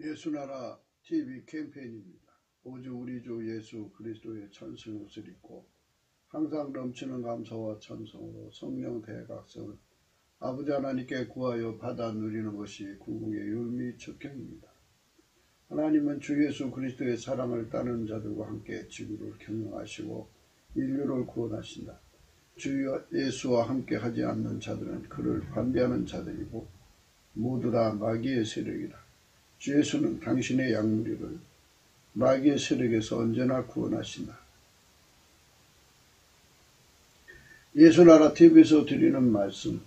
예수나라 TV 캠페인입니다. 오직 우리 주 예수 그리스도의 천승옷을 입고 항상 넘치는 감사와 찬송으로 성령 대각성을 아버지 하나님께 구하여 받아 누리는 것이 궁극의 율미 첩경입니다. 하나님은 주 예수 그리스도의 사랑을 따르는 자들과 함께 지구를 경영하시고 인류를 구원하신다. 주 예수와 함께 하지 않는 자들은 그를 반대하는 자들이고 모두 다 마귀의 세력이다. 주 예수는 당신의 양무리를 마귀의 세력에서 언제나 구원하신다. 예수나라 TV에서 드리는 말씀,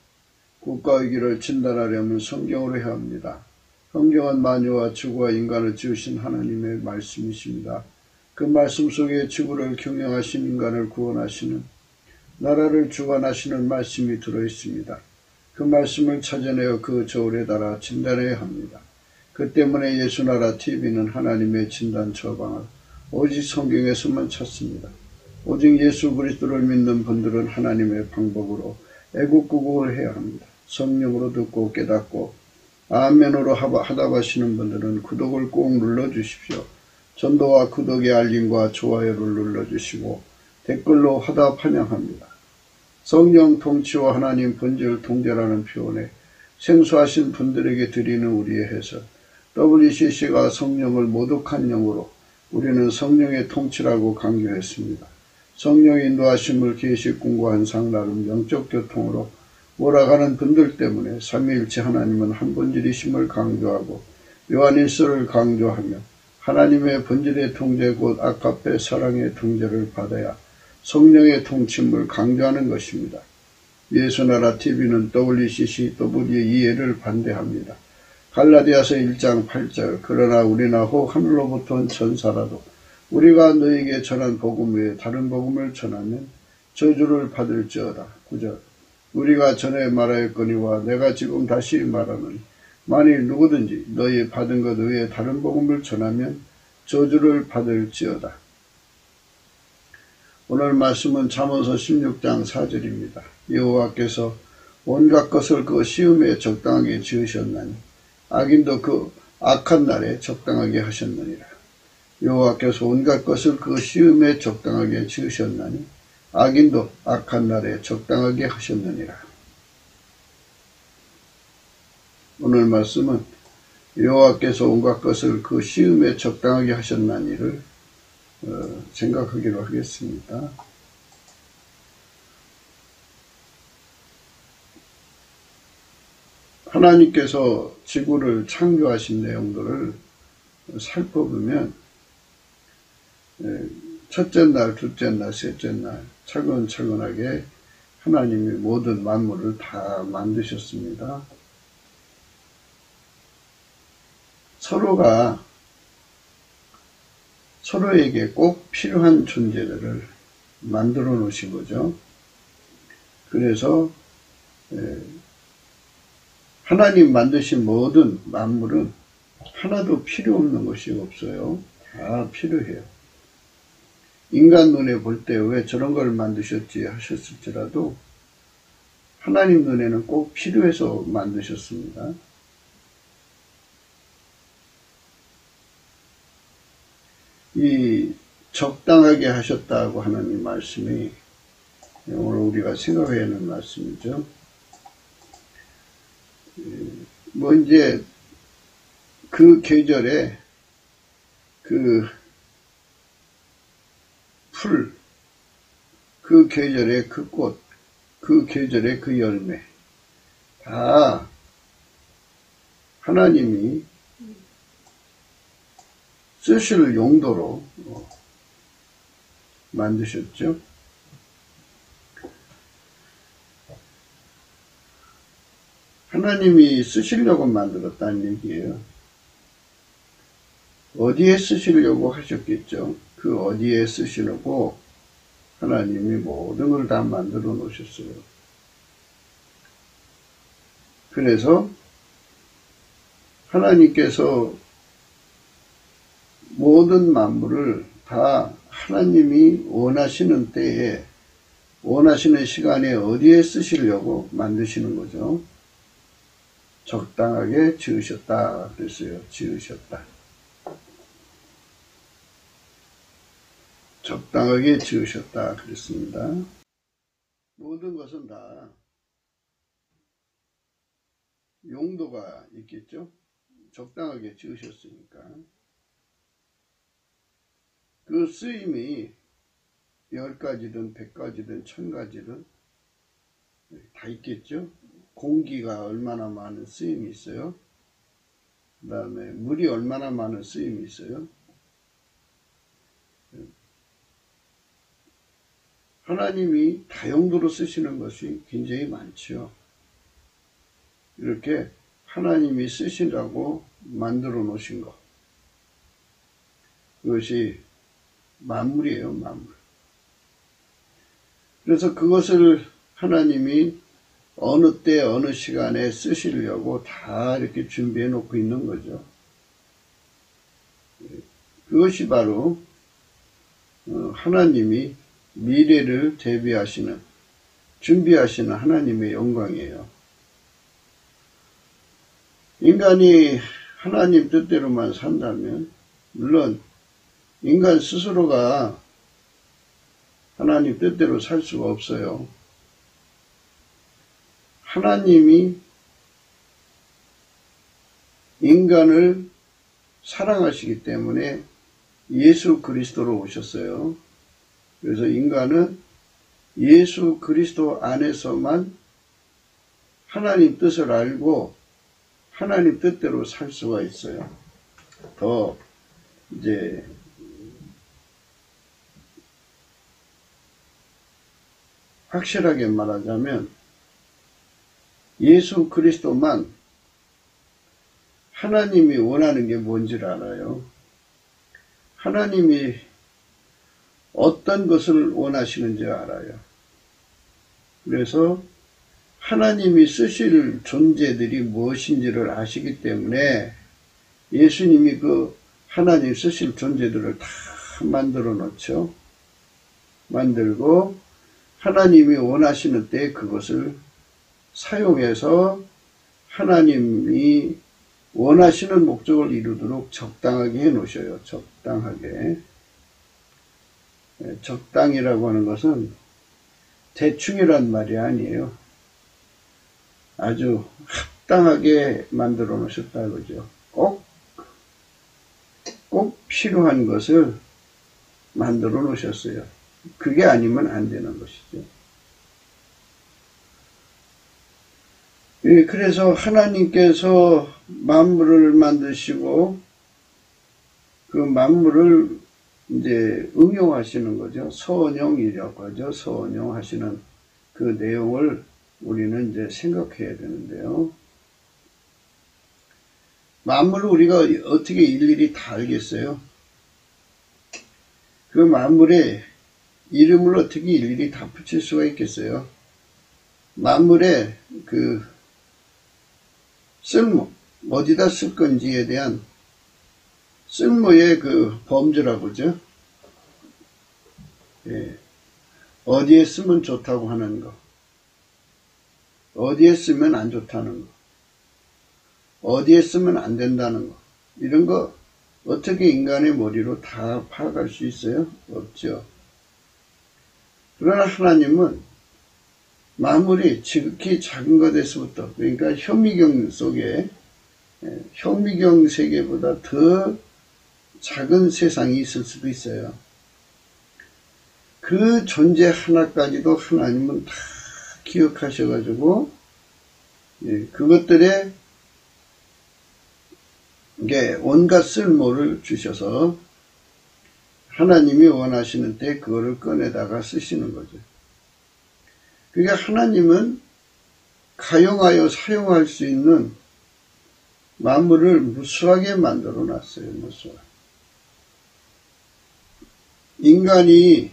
국가위기를 진단하려면 성경으로 해야 합니다. 성경은 만유와 지구와 인간을 지으신 하나님의 말씀이십니다. 그 말씀 속에 지구를 경영하신 인간을 구원하시는, 나라를 주관하시는 말씀이 들어있습니다. 그 말씀을 찾아내어 그 저울에 달아 진단해야 합니다. 그 때문에 예수나라 TV는 하나님의 진단 처방을 오직 성경에서만 찾습니다. 오직 예수 그리스도를 믿는 분들은 하나님의 방법으로 애국구국을 해야 합니다. 성령으로 듣고 깨닫고 아멘으로 하답하시는 분들은 구독을 꼭 눌러주십시오. 전도와 구독의 알림과 좋아요를 눌러주시고 댓글로 화답 환영합니다. 성령 통치와 하나님 본질 통제라는 표현에 생소하신 분들에게 드리는 우리의 해석, WCC가 성령을 모독한 영으로 우리는 성령의 통치라고 강조했습니다. 성령의 인도하심을 계시 공부한 상나름 영적 교통으로 몰아가는 분들 때문에 삼위일체 하나님은 한 본질이심을 강조하고 요한일서를 강조하며 하나님의 본질의 통제 곧 아카페 사랑의 통제를 받아야 성령의 통치임을 강조하는 것입니다. 예수나라 TV는 WCC W의 이해를 반대합니다. 갈라디아서 1장 8절 그러나 우리나 혹 하늘로부터 온 천사라도 우리가 너에게 전한 복음 외에 다른 복음을 전하면 저주를 받을지어다. 9절 우리가 전에 말하였거니와 내가 지금 다시 말하노니 만일 누구든지 너희 받은 것 외에 다른 복음을 전하면 저주를 받을지어다. 오늘 말씀은 잠언서 16장 4절입니다. 여호와께서 온갖 것을 그 시음에 적당하게 지으셨나니 악인도 그 악한 날에 적당하게 하셨느니라. 여호와께서 온갖 것을 그 시음에 적당하게 지으셨나니 악인도 악한 날에 적당하게 하셨느니라. 오늘 말씀은 여호와께서 온갖 것을 그 시음에 적당하게 하셨나니를 생각하기로 하겠습니다. 하나님께서 지구를 창조하신 내용들을 살펴보면 첫째 날, 둘째 날, 셋째 날 차근차근하게 하나님이 모든 만물을 다 만드셨습니다. 서로가 서로에게 꼭 필요한 존재들을 만들어 놓으신 거죠. 그래서 하나님 만드신 모든 만물은 하나도 필요 없는 것이 없어요. 다 필요해요. 인간 눈에 볼 때 왜 저런 걸 만드셨지 하셨을지라도 하나님 눈에는 꼭 필요해서 만드셨습니다. 이 적당하게 하셨다고 하는 이 말씀이 오늘 우리가 생각해야 하는 말씀이죠. 이제 그 계절에 그 풀, 그 계절에 그 꽃, 그 계절에 그 열매 다 하나님이 쓰실 용도로 만드셨죠. 하나님이 쓰시려고 만들었다는 얘기예요. 어디에 쓰시려고 하셨겠죠. 그 어디에 쓰시려고 하나님이 모든 걸 다 만들어 놓으셨어요. 그래서 하나님께서 모든 만물을 다 하나님이 원하시는 때에 원하시는 시간에 어디에 쓰시려고 만드시는 거죠. 적당하게 지으셨다 그랬어요. 지으셨다. 적당하게 지으셨다 그랬습니다. 모든 것은 다 용도가 있겠죠. 적당하게 지으셨으니까. 그 쓰임이 10가지든 100가지든 1000가지든 다 있겠죠. 공기가 얼마나 많은 쓰임이 있어요. 그 다음에 물이 얼마나 많은 쓰임이 있어요. 하나님이 다용도로 쓰시는 것이 굉장히 많죠. 이렇게 하나님이 쓰시라고 만들어 놓으신 것. 그것이 만물이에요, 만물. 그래서 그것을 하나님이 어느 때 어느 시간에 쓰시려고 다 이렇게 준비해 놓고 있는 거죠. 그것이 바로 하나님이 미래를 대비하시는, 준비하시는 하나님의 영광이에요. 인간이 하나님 뜻대로만 산다면, 물론 인간 스스로가 하나님 뜻대로 살 수가 없어요. 하나님이 인간을 사랑하시기 때문에 예수 그리스도로 오셨어요. 그래서 인간은 예수 그리스도 안에서만 하나님 뜻을 알고 하나님 뜻대로 살 수가 있어요. 더 이제 확실하게 말하자면 예수 그리스도만 하나님이 원하는 게 뭔지를 알아요. 하나님이 어떤 것을 원하시는지 알아요. 그래서 하나님이 쓰실 존재들이 무엇인지를 아시기 때문에 예수님이 그 하나님 쓰실 존재들을 다 만들어 놓죠. 만들고 하나님이 원하시는 때 그것을 사용해서 하나님이 원하시는 목적을 이루도록 적당하게 해 놓으셔요. 적당하게. 적당이라고 하는 것은 대충이란 말이 아니에요. 아주 합당하게 만들어 놓으셨다 그러죠. 꼭 필요한 것을 만들어 놓으셨어요. 그게 아니면 안 되는 것이죠. 그래서 하나님께서 만물을 만드시고 그 만물을 이제 응용하시는 거죠. 선용이라고 하죠. 선용하시는 그 내용을 우리는 이제 생각해야 되는데요. 만물을 우리가 어떻게 일일이 다 알겠어요? 그 만물에 이름을 어떻게 일일이 다 붙일 수가 있겠어요? 만물의 그 쓸모, 어디다 쓸 건지에 대한 쓸모의 그 범주라고 그러죠. 예. 어디에 쓰면 좋다고 하는 거, 어디에 쓰면 안 좋다는 거, 어디에 쓰면 안 된다는 거, 이런 거 어떻게 인간의 머리로 다 파악할 수 있어요? 없죠. 그러나 하나님은 만물이 지극히 작은 것에서부터, 그러니까 현미경 속에, 현미경 세계보다 더 작은 세상이 있을 수도 있어요. 그 존재 하나까지도 하나님은 다 기억하셔가지고, 그것들에 온갖 쓸모를 주셔서 하나님이 원하시는 때 그거를 꺼내다가 쓰시는 거죠. 그러니까 하나님은 가용하여 사용할 수 있는 만물을 무수하게 만들어 놨어요. 무수하게. 인간이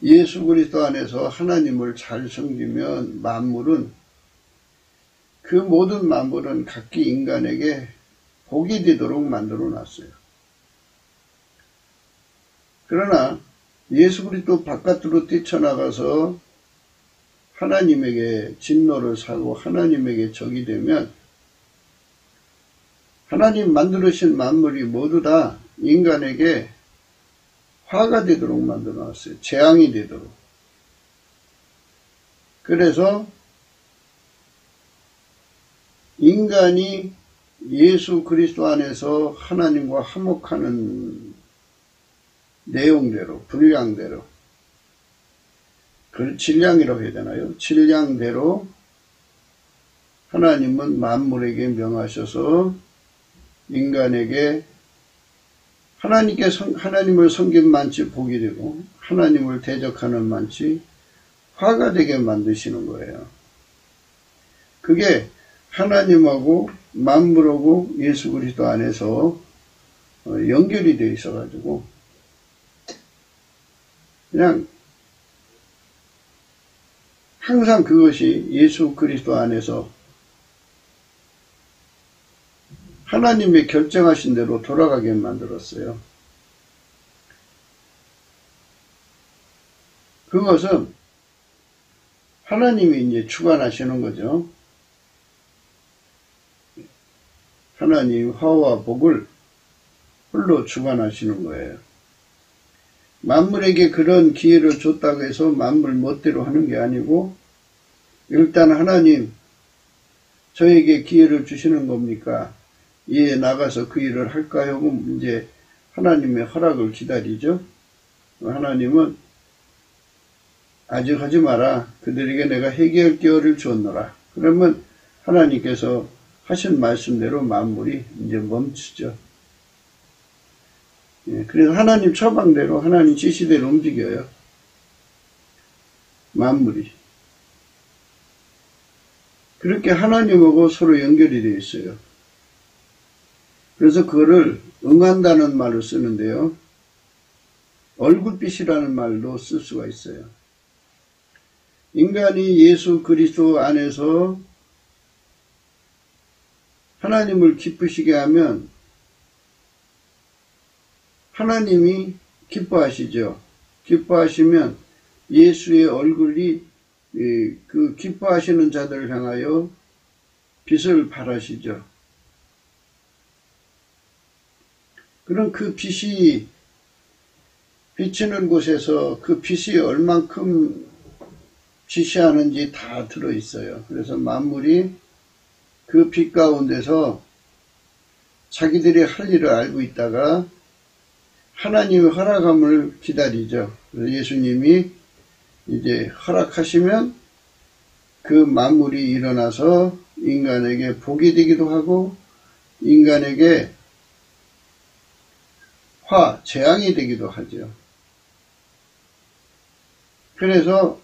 예수 그리스도 안에서 하나님을 잘 섬기면 만물은, 그 모든 만물은 각기 인간에게 복이 되도록 만들어 놨어요. 그러나 예수 그리스도 바깥으로 뛰쳐나가서 하나님에게 진노를 사고 하나님에게 적이 되면 하나님 만들으신 만물이 모두 다 인간에게 화가 되도록 만들어 놨어요. 재앙이 되도록. 그래서 인간이 예수 그리스도 안에서 하나님과 화목하는 내용대로, 분량대로, 그 질량이라고 해야 되나요? 질량대로 하나님은 만물에게 명하셔서 인간에게 하나님을 섬긴 만치 복이 되고 하나님을 대적하는 만치 화가 되게 만드시는 거예요. 그게 하나님하고 만물하고 예수 그리스도 안에서 연결이 되어 있어가지고 그냥 항상 그것이 예수 그리스도 안에서 하나님의 결정하신 대로 돌아가게 만들었어요. 그것은 하나님이 이제 주관하시는 거죠. 하나님 화와 복을 홀로 주관하시는 거예요. 만물에게 그런 기회를 줬다고 해서 만물 멋대로 하는 게 아니고 일단 하나님 저에게 기회를 주시는 겁니까? 예, 나가서 그 일을 할까요? 이제 하나님의 허락을 기다리죠. 하나님은 아직 하지 마라. 그들에게 내가 해결 기회를 주었노라. 그러면 하나님께서 하신 말씀대로 만물이 이제 멈추죠. 예, 그래서 하나님 처방대로 하나님 지시대로 움직여요. 만물이. 그렇게 하나님하고 서로 연결이 되어 있어요. 그래서 그거를 응한다는 말을 쓰는데요. 얼굴빛이라는 말도 쓸 수가 있어요. 인간이 예수 그리스도 안에서 하나님을 기쁘시게 하면 하나님이 기뻐하시죠. 기뻐하시면 예수의 얼굴이 그 기뻐하시는 자들을 향하여 빛을 발하시죠. 그럼 그 빛이 비치는 곳에서 그 빛이 얼만큼 지시하는지 다 들어있어요. 그래서 만물이 그 빛 가운데서 자기들이 할 일을 알고 있다가 하나님의 허락함을 기다리죠. 그래서 예수님이 이제 허락하시면 그 만물이 일어나서 인간에게 복이 되기도 하고 인간에게 재앙이 되기도 하죠. 그래서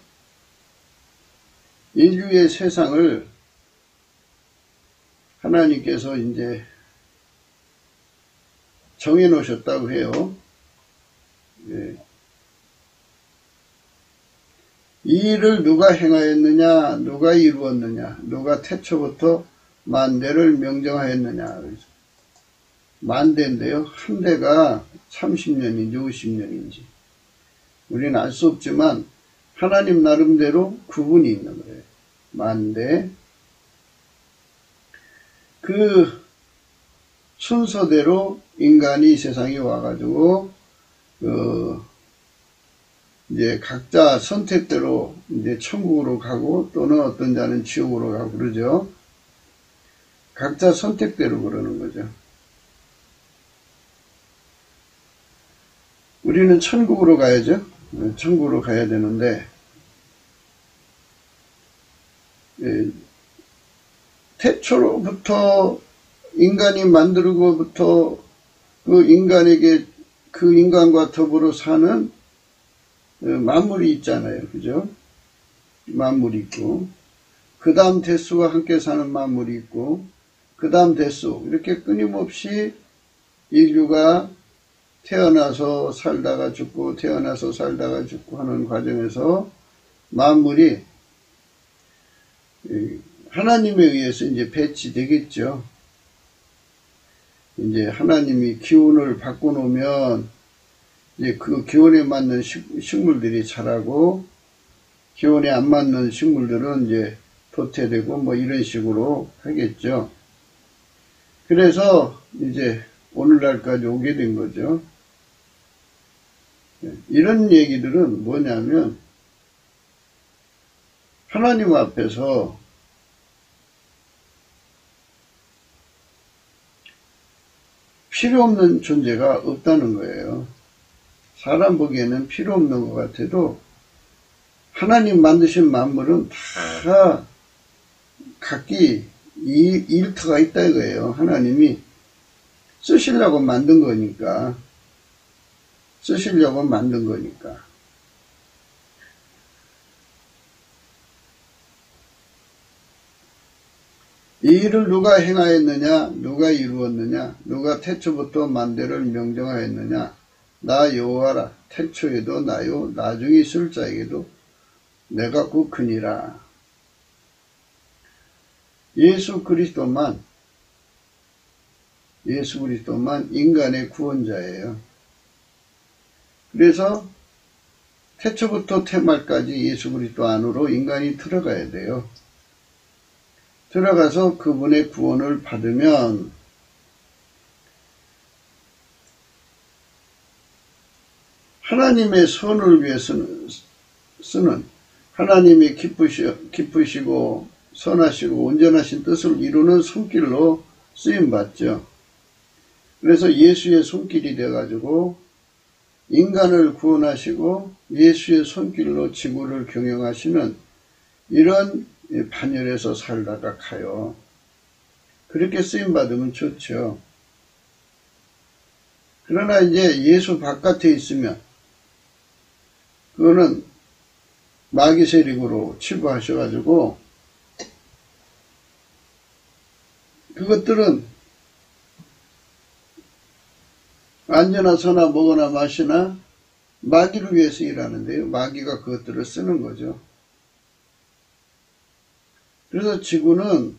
인류의 세상을 하나님께서 이제 정해 놓으셨다고 해요. 예. 이 일을 누가 행하였느냐, 누가 이루었느냐, 누가 태초부터 만대를 명정하였느냐. 만대인데요. 한 대가 30년인지 50년인지 우리는 알 수 없지만 하나님 나름대로 구분이 있는 거예요. 만대. 그 순서대로 인간이 세상에 와가지고 이제 각자 선택대로 이제 천국으로 가고 또는 어떤 자는 지옥으로 가고 그러죠. 각자 선택대로 그러는 거죠. 우리는 천국으로 가야죠. 천국으로 가야 되는데 태초로부터 인간이 만들고부터 그 인간에게 그 인간과 더불어 사는 만물이 있잖아요. 그죠? 만물이 있고 그 다음 대수와 함께 사는 만물이 있고 그 다음 대수 이렇게 끊임없이 인류가 태어나서 살다가 죽고 태어나서 살다가 죽고 하는 과정에서 만물이 하나님에 의해서 이제 배치되겠죠. 이제 하나님이 기운을 바꿔놓으면 이제 그 기운에 맞는 식물들이 자라고 기온에 안 맞는 식물들은 이제 도태되고 뭐 이런 식으로 하겠죠. 그래서 이제 오늘날까지 오게 된 거죠. 이런 얘기들은 뭐냐면 하나님 앞에서 필요 없는 존재가 없다는 거예요. 사람 보기에는 필요 없는 것 같아도 하나님 만드신 만물은 다 각기 일터가 있다 이거예요. 하나님이 쓰시려고 만든 거니까. 쓰시려고 만든 거니까. 이 일을 누가 행하였느냐? 누가 이루었느냐? 누가 태초부터 만대를 명정하였느냐? 나 여호와라. 태초에도 나요. 나중에 있을 자에게도 내가 그 크니라. 예수 그리스도만 인간의 구원자예요. 그래서 태초부터 태말까지 예수 그리스도 안으로 인간이 들어가야 돼요. 들어가서 그분의 구원을 받으면 하나님의 선을 위해 쓰는 하나님이 기쁘시고 선하시고 온전하신 뜻을 이루는 손길로 쓰임받죠. 그래서 예수의 손길이 돼가지고 인간을 구원하시고 예수의 손길로 지구를 경영하시는 이런 반열에서 살다가 가요. 그렇게 쓰임받으면 좋죠. 그러나 이제 예수 바깥에 있으면 그거는 마귀 세력으로 치부하셔가지고 그것들은 앉으나 서나 먹으나 마시나 마귀를 위해서 일하는데요. 마귀가 그것들을 쓰는 거죠. 그래서 지구는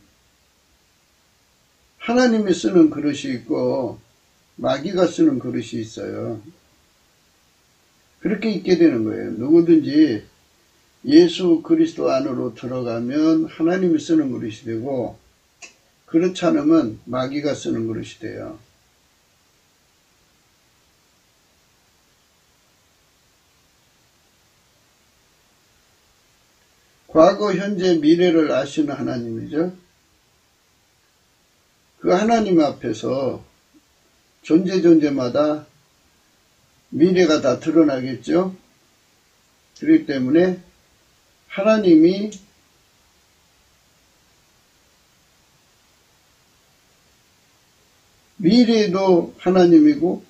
하나님이 쓰는 그릇이 있고 마귀가 쓰는 그릇이 있어요. 그렇게 있게 되는 거예요. 누구든지 예수 그리스도 안으로 들어가면 하나님이 쓰는 그릇이 되고 그렇지 않으면 마귀가 쓰는 그릇이 돼요. 과거, 현재, 미래를 아시는 하나님이죠. 그 하나님 앞에서 존재마다 미래가 다 드러나겠죠. 그렇기 때문에 하나님이 미래도 하나님이고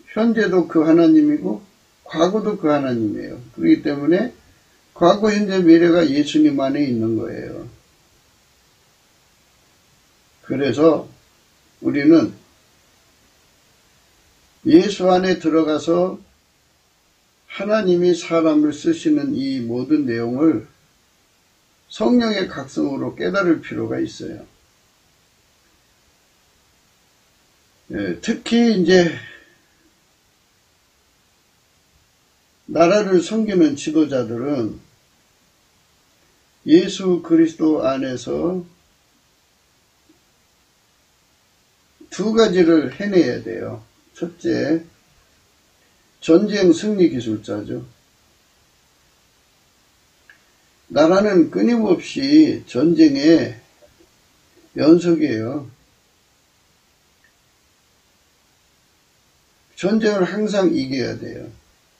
현재도 그 하나님이고 과거도 그 하나님이에요. 그렇기 때문에 과거, 현재, 미래가 예수님 안에 있는 거예요. 그래서 우리는 예수 안에 들어가서 하나님이 사람을 쓰시는 이 모든 내용을 성령의 각성으로 깨달을 필요가 있어요. 특히 이제 나라를 섬기는 지도자들은 예수 그리스도 안에서 두 가지를 해내야 돼요. 첫째, 전쟁 승리 기술자죠. 나라는 끊임없이 전쟁의 연속이에요. 전쟁을 항상 이겨야 돼요.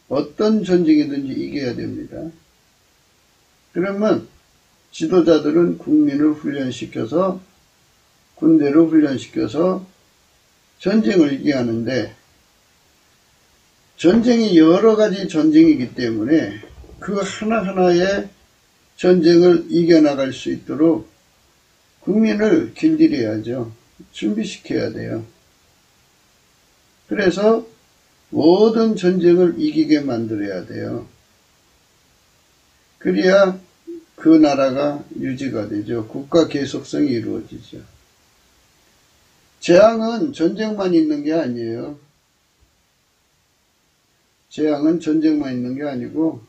어떤 전쟁이든지 이겨야 됩니다. 그러면 지도자들은 국민을 훈련시켜서 군대를 훈련시켜서 전쟁을 이기게 하는데 전쟁이 여러 가지 전쟁이기 때문에 그 하나하나의 전쟁을 이겨나갈 수 있도록 국민을 길들여야죠. 준비시켜야 돼요. 그래서 모든 전쟁을 이기게 만들어야 돼요. 그래야 그 나라가 유지가 되죠. 국가 계속성이 이루어지죠. 재앙은 전쟁만 있는 게 아니에요. 재앙은 전쟁만 있는 게 아니고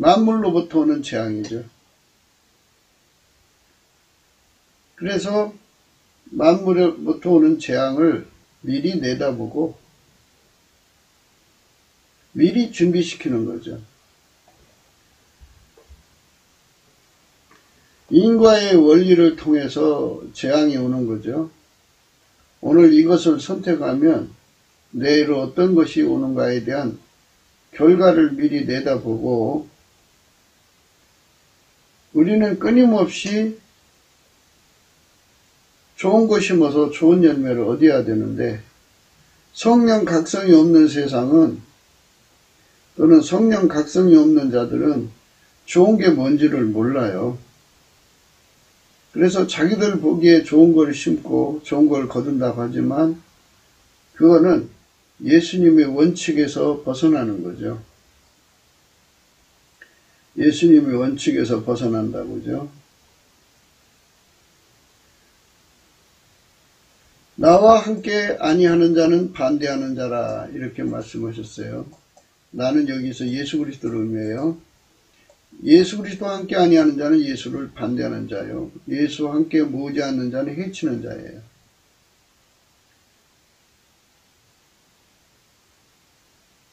만물로부터 오는 재앙이죠. 그래서 만물로부터 오는 재앙을 미리 내다보고 미리 준비시키는 거죠. 인과의 원리를 통해서 재앙이 오는 거죠. 오늘 이것을 선택하면 내일 어떤 것이 오는가에 대한 결과를 미리 내다보고 우리는 끊임없이 좋은 거 심어서 좋은 열매를 얻어야 되는데 성령 각성이 없는 세상은 또는 성령 각성이 없는 자들은 좋은 게 뭔지를 몰라요. 그래서 자기들 보기에 좋은 걸 심고 좋은 걸 거둔다고 하지만 그거는 예수님의 원칙에서 벗어나는 거죠. 예수님의 원칙에서 벗어난다고죠. 나와 함께 아니하는 자는 반대하는 자라 이렇게 말씀하셨어요. 나는 여기서 예수 그리스도를 의미해요. 예수 그리스도와 함께 아니하는 자는 예수를 반대하는 자요. 예수와 함께 모으지 않는 자는 해치는 자예요.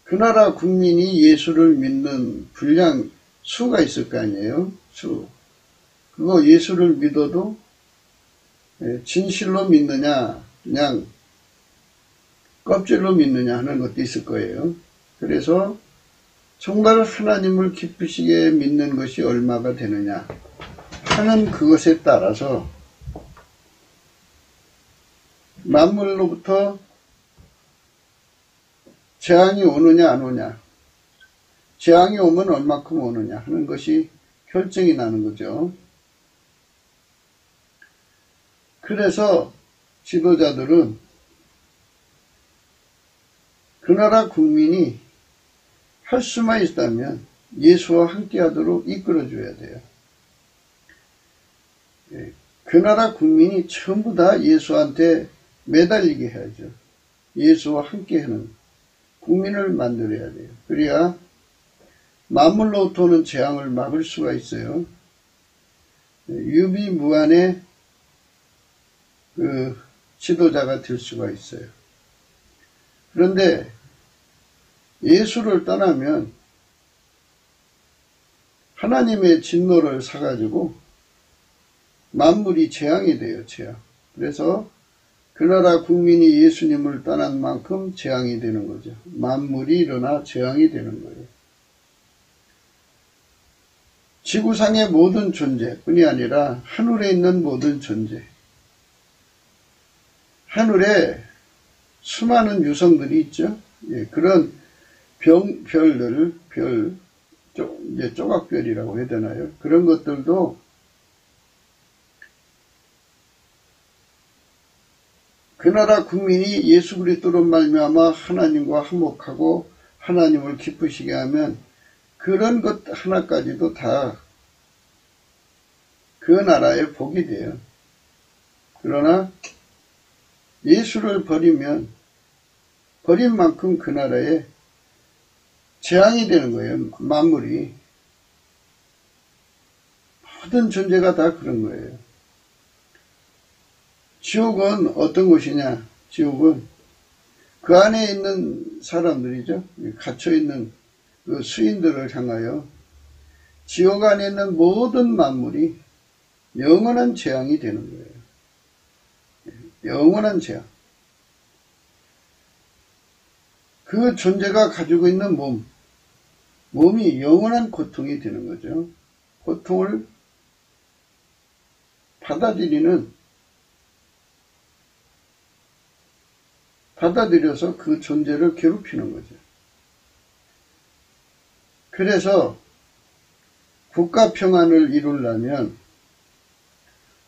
그 나라 국민이 예수를 믿는 분량 수가 있을 거 아니에요. 수. 그거 예수를 믿어도 진실로 믿느냐 그냥 껍질로 믿느냐 하는 것도 있을 거예요. 그래서 정말 하나님을 기쁘시게 믿는 것이 얼마가 되느냐 하는 그것에 따라서 만물로부터 재앙이 오느냐 안 오냐, 재앙이 오면 얼마큼 오느냐 하는 것이 결정이 나는 거죠. 그래서 지도자들은 그 나라 국민이 할 수만 있다면 예수와 함께 하도록 이끌어줘야 돼요. 그 나라 국민이 전부 다 예수한테 매달리게 해야죠. 예수와 함께 하는 국민을 만들어야 돼요. 그래야 만물로부터 오는 재앙을 막을 수가 있어요. 유비무환의 그 지도자가 될 수가 있어요. 그런데 예수를 떠나면 하나님의 진노를 사가지고 만물이 재앙이 돼요. 재앙. 그래서 그 나라 국민이 예수님을 떠난 만큼 재앙이 되는 거죠. 만물이 일어나 재앙이 되는 거예요. 지구상의 모든 존재뿐이 아니라 하늘에 있는 모든 존재, 하늘에 수많은 유성들이 있죠. 예, 그런 별들, 이제 조각별이라고 해야 되나요? 그런 것들도 그 나라 국민이 예수 그리스도로 말미암아 하나님과 화목하고 하나님을 기쁘시게 하면 그런 것 하나까지도 다 그 나라의 복이 돼요. 그러나 예수를 버리면 버린 만큼 그 나라에 재앙이 되는 거예요. 만물이. 모든 존재가 다 그런 거예요. 지옥은 어떤 곳이냐? 지옥은 그 안에 있는 사람들이죠. 갇혀있는 그 수인들을 향하여 지옥 안에 있는 모든 만물이 영원한 재앙이 되는 거예요. 영원한 재앙. 그 존재가 가지고 있는 몸이 영원한 고통이 되는 거죠. 고통을 받아들여서 그 존재를 괴롭히는 거죠. 그래서 국가 평안을 이루려면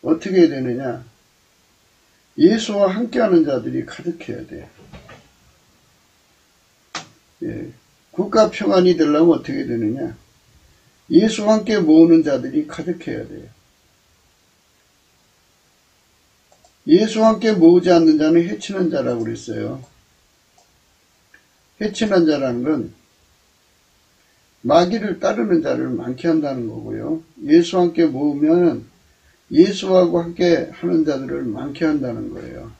어떻게 되느냐? 예수와 함께하는 자들이 가득해야 돼요. 예, 국가 평안이 되려면 어떻게 되느냐? 예수와 함께 모으는 자들이 가득해야 돼요. 예수와 함께 모으지 않는 자는 해치는 자라고 그랬어요. 해치는 자라는 건 마귀를 따르는 자를 많게 한다는 거고요. 예수와 함께 모으면 예수하고 함께 하는 자들을 많게 한다는 거예요.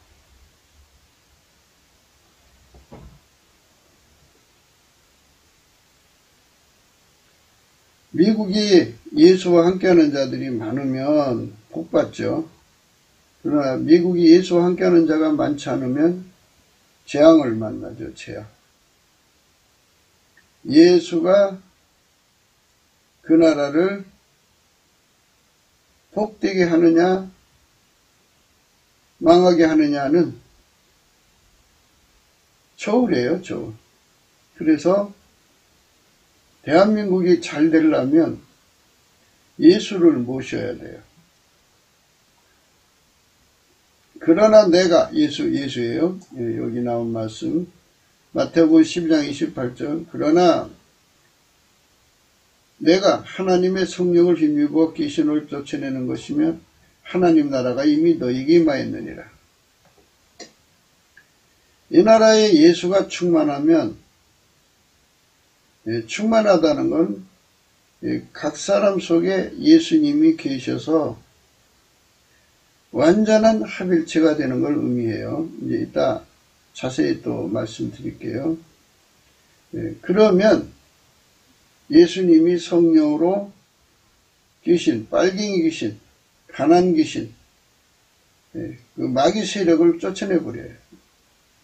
미국이 예수와 함께하는 자들이 많으면 복받죠. 그러나 미국이 예수와 함께하는 자가 많지 않으면 재앙을 만나죠. 재앙. 예수가 그 나라를 복되게 하느냐 망하게 하느냐는 저울이에요. 저울. 그래서 대한민국이 잘 되려면 예수를 모셔야 돼요. 그러나 내가 예수예요. 여기 나온 말씀 마태복음 12장 28절 그러나 내가 하나님의 성령을 힘입어 귀신을 쫓아내는 것이면 하나님 나라가 이미 너희에게 임하였느니라. 이 나라에 예수가 충만하면 충만하다는 건 각 사람 속에 예수님이 계셔서 완전한 합일체가 되는 걸 의미해요. 이제 이따 자세히 또 말씀드릴게요. 그러면 예수님이 성령으로 귀신, 빨갱이 귀신, 가난 귀신, 그 마귀 세력을 쫓아내버려요.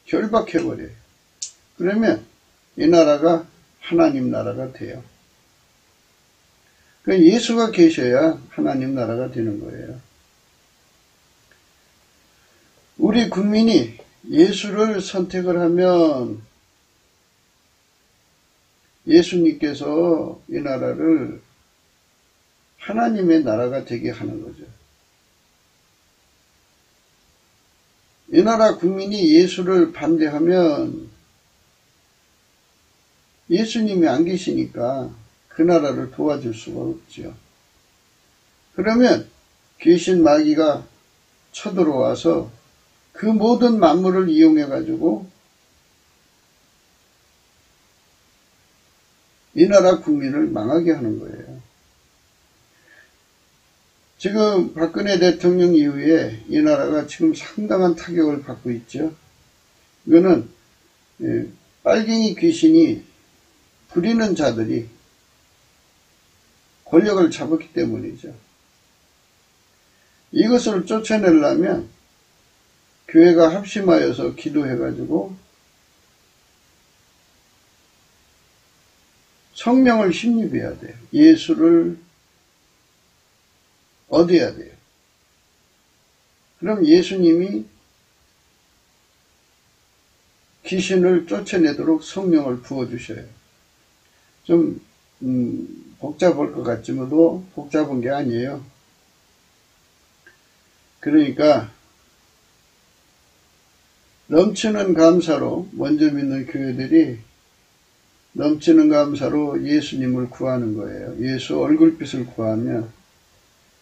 결박해버려요. 그러면 이 나라가 하나님 나라가 돼요. 예수가 계셔야 하나님 나라가 되는 거예요. 우리 국민이 예수를 선택을 하면 예수님께서 이 나라를 하나님의 나라가 되게 하는 거죠. 이 나라 국민이 예수를 반대하면 예수님이 안 계시니까 그 나라를 도와줄 수가 없죠. 그러면 귀신 마귀가 쳐들어와서 그 모든 만물을 이용해 가지고 이 나라 국민을 망하게 하는 거예요. 지금 박근혜 대통령 이후에 이 나라가 지금 상당한 타격을 받고 있죠. 이거는 빨갱이 귀신이 부리는 자들이 권력을 잡았기 때문이죠. 이것을 쫓아내려면 교회가 합심하여서 기도해가지고 성령을 힘입어야 돼요. 예수를 얻어야 돼요. 그럼 예수님이 귀신을 쫓아내도록 성령을 부어주셔요. 좀 복잡할 것 같지만도 복잡한 게 아니에요. 그러니까 넘치는 감사로 먼저 믿는 교회들이 넘치는 감사로 예수님을 구하는 거예요. 예수 얼굴빛을 구하면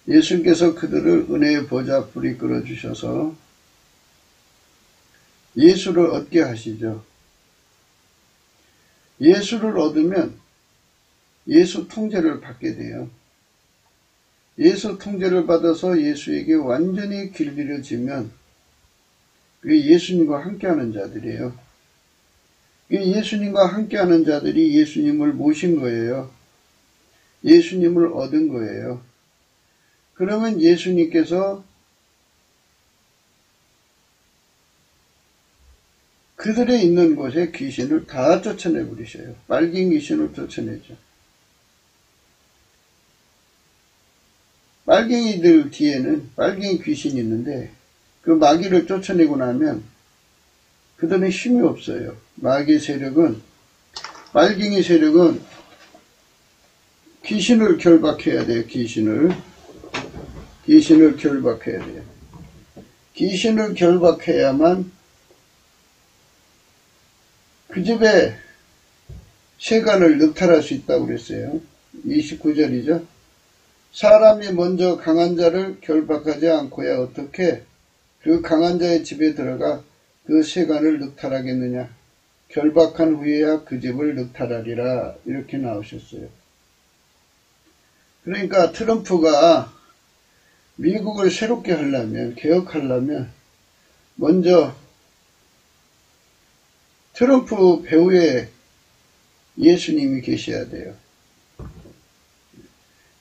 예수님께서 그들을 은혜의 보좌 불이 끌어주셔서 예수를 얻게 하시죠. 예수를 얻으면 예수 통제를 받게 돼요. 예수 통제를 받아서 예수에게 완전히 길들여지면 그게 예수님과 함께하는 자들이에요. 예수님과 함께하는 자들이 예수님을 모신 거예요. 예수님을 얻은 거예요. 그러면 예수님께서 그들의 있는 곳에 귀신을 다 쫓아내버리셔요. 빨갱이 귀신을 쫓아내죠. 빨갱이들 뒤에는 빨갱이 귀신이 있는데 그 마귀를 쫓아내고 나면 그들은 힘이 없어요. 마귀 세력은, 빨갱이 세력은 귀신을 결박해야 돼요. 귀신을 결박해야 돼요. 귀신을 결박해야만 그 집에 세간을 늑탈할 수 있다고 그랬어요. 29절이죠. 사람이 먼저 강한 자를 결박하지 않고야 어떻게 그 강한 자의 집에 들어가 그 세간을 늑탈하겠느냐. 결박한 후에야 그 집을 늑탈하리라 이렇게 나오셨어요. 그러니까 트럼프가 미국을 새롭게 하려면, 개혁하려면 먼저 트럼프 배후에 예수님이 계셔야 돼요.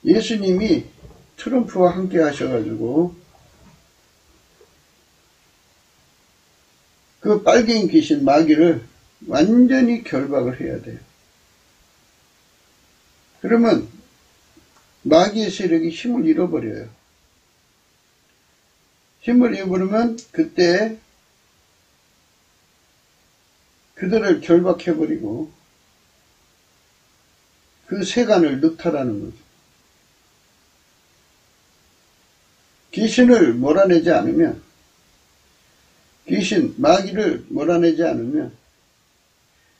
예수님이 트럼프와 함께 하셔가지고 그 빨갱이 귀신 마귀를 완전히 결박을 해야 돼요. 그러면 마귀의 세력이 힘을 잃어버려요. 힘을 잃어버리면 그때 그들을 결박해버리고 그 세간을 늑탈하는 거죠. 귀신을 몰아내지 않으면, 귀신, 마귀를 몰아내지 않으면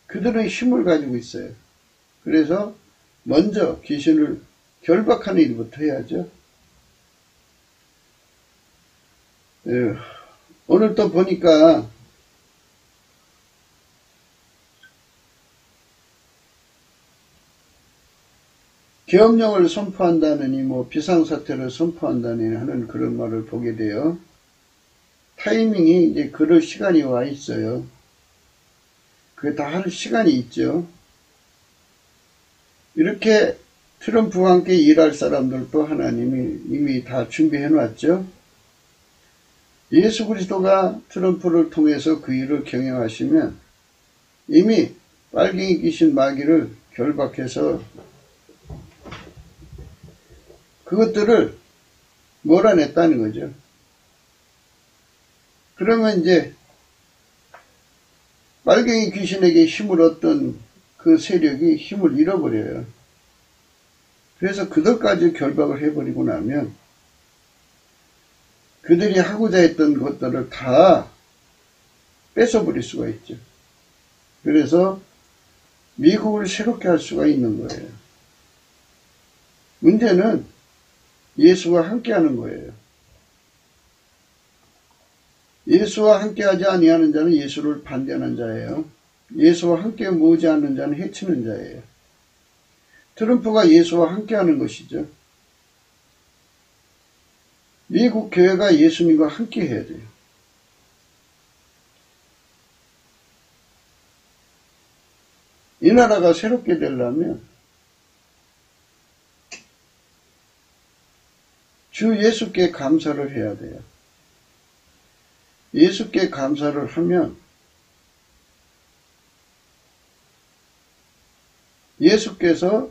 그들은 힘을 가지고 있어요. 그래서 먼저 귀신을 결박하는 일부터 해야죠. 오늘 또 보니까 계엄령을 선포한다느니 비상사태를 선포한다느니 하는 그런 말을 보게 돼요. 타이밍이 이제 그럴 시간이 와 있어요. 그게 다 할 시간이 있죠. 이렇게 트럼프와 함께 일할 사람들도 하나님이 이미 다 준비해 놨죠. 예수 그리스도가 트럼프를 통해서 그 일을 경영하시면 이미 빨갱이 귀신 마귀를 결박해서 그것들을 몰아냈다는 거죠. 그러면 이제 빨갱이 귀신에게 힘을 얻던 그 세력이 힘을 잃어버려요. 그래서 그들까지 결박을 해버리고 나면 그들이 하고자 했던 것들을 다 뺏어버릴 수가 있죠. 그래서 미국을 새롭게 할 수가 있는 거예요. 문제는 예수와 함께하는 거예요. 예수와 함께하지 아니하는 자는 예수를 반대하는 자예요. 예수와 함께 모으지 않는 자는 해치는 자예요. 트럼프가 예수와 함께하는 것이죠. 미국 교회가 예수님과 함께 해야 돼요. 이 나라가 새롭게 되려면 주 예수께 감사를 해야 돼요. 예수께 감사를 하면 예수께서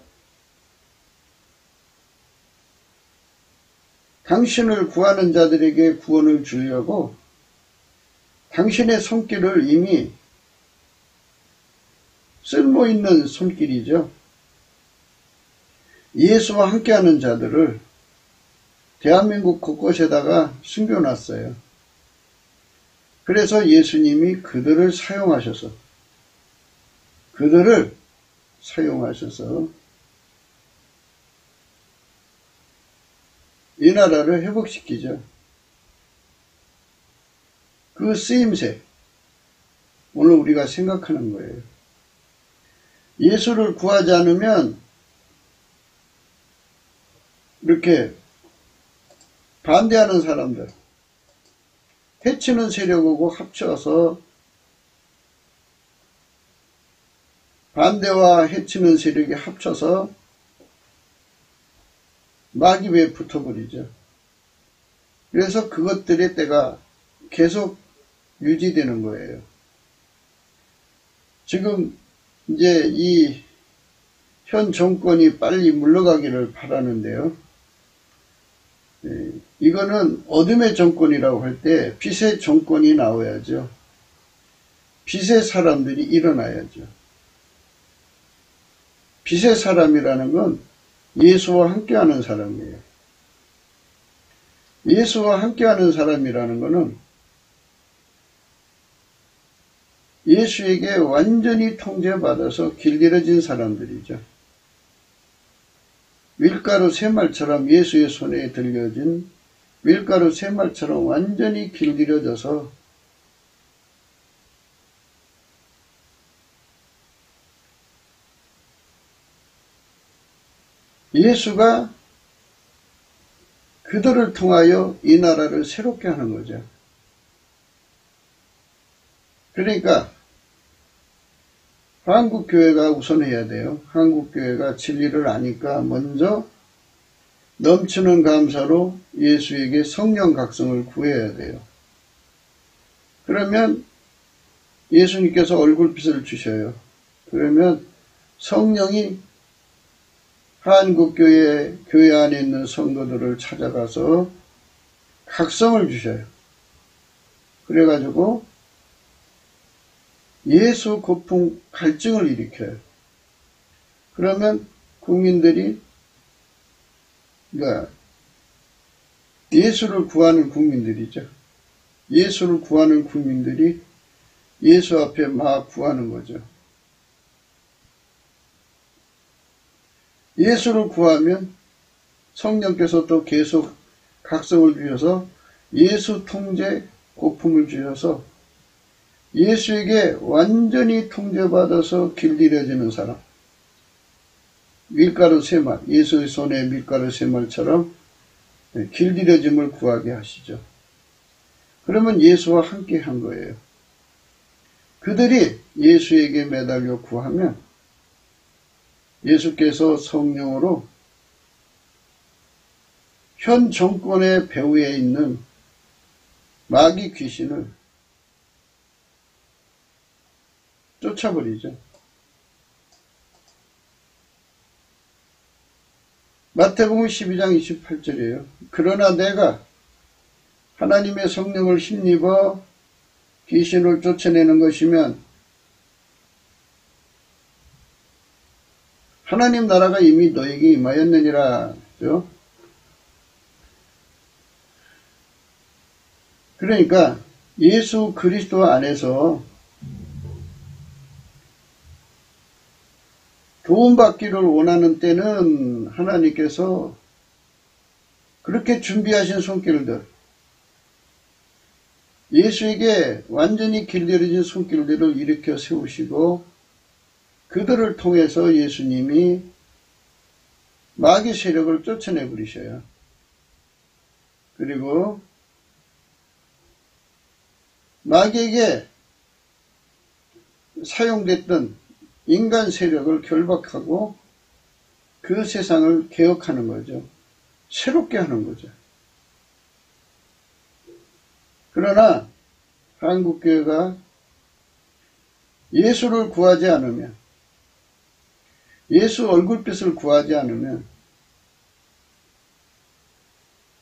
당신을 구하는 자들에게 구원을 주려고 당신의 손길을 이미 쓸모있는 손길이죠. 예수와 함께하는 자들을 대한민국 곳곳에다가 숨겨놨어요. 그래서 예수님이 그들을 사용하셔서 이 나라를 회복시키죠. 그 쓰임새, 오늘 우리가 생각하는 거예요. 예수를 구하지 않으면 이렇게 반대하는 사람들, 해치는 세력하고 합쳐서 반대와 해치는 세력이 합쳐서 마귀에 붙어버리죠. 그래서 그것들의 때가 계속 유지되는 거예요. 지금 이제 이 현 정권이 빨리 물러가기를 바라는데요. 이거는 어둠의 정권이라고 할 때 빛의 정권이 나와야죠. 빛의 사람들이 일어나야죠. 빛의 사람이라는 건 예수와 함께하는 사람이에요. 예수와 함께하는 사람이라는 것은 예수에게 완전히 통제받아서 길들여진 사람들이죠. 밀가루 새말처럼 예수의 손에 들려진 밀가루 새말처럼 완전히 길들여져서 예수가 그들을 통하여 이 나라를 새롭게 하는 거죠. 그러니까 한국교회가 우선 해야 돼요. 한국교회가 진리를 아니까 먼저 넘치는 감사로 예수에게 성령 각성을 구해야 돼요. 그러면 예수님께서 얼굴빛을 주셔요. 그러면 성령이 한국교회 교회 안에 있는 성도들을 찾아가서 각성을 주셔요. 그래가지고 예수 고풍 갈증을 일으켜요. 그러면 국민들이, 그러니까 예수를 구하는 국민들이죠. 예수를 구하는 국민들이 예수 앞에 막 구하는 거죠. 예수를 구하면 성령께서 또 계속 각성을 주셔서 예수 통제 고품을 주셔서 예수에게 완전히 통제받아서 길들여지는 사람, 밀가루 세말, 예수의 손에 밀가루 세말처럼 길들여짐을 구하게 하시죠. 그러면 예수와 함께 한 거예요. 그들이 예수에게 매달려 구하면 예수께서 성령으로 현 정권의 배후에 있는 마귀 귀신을 쫓아버리죠. 마태복음 12장 28절이에요. 그러나 내가 하나님의 성령을 힘입어 귀신을 쫓아내는 것이면 하나님 나라가 이미 너에게 임하였느니라. 그러니까 예수 그리스도 안에서 도움받기를 원하는 때는 하나님께서 그렇게 준비하신 손길들, 예수에게 완전히 길들여진 손길들을 일으켜 세우시고 그들을 통해서 예수님이 마귀 세력을 쫓아내 버리셔요. 그리고 마귀에게 사용됐던 인간 세력을 결박하고 그 세상을 개혁하는 거죠. 새롭게 하는 거죠. 그러나 한국교회가 예수를 구하지 않으면, 예수 얼굴빛을 구하지 않으면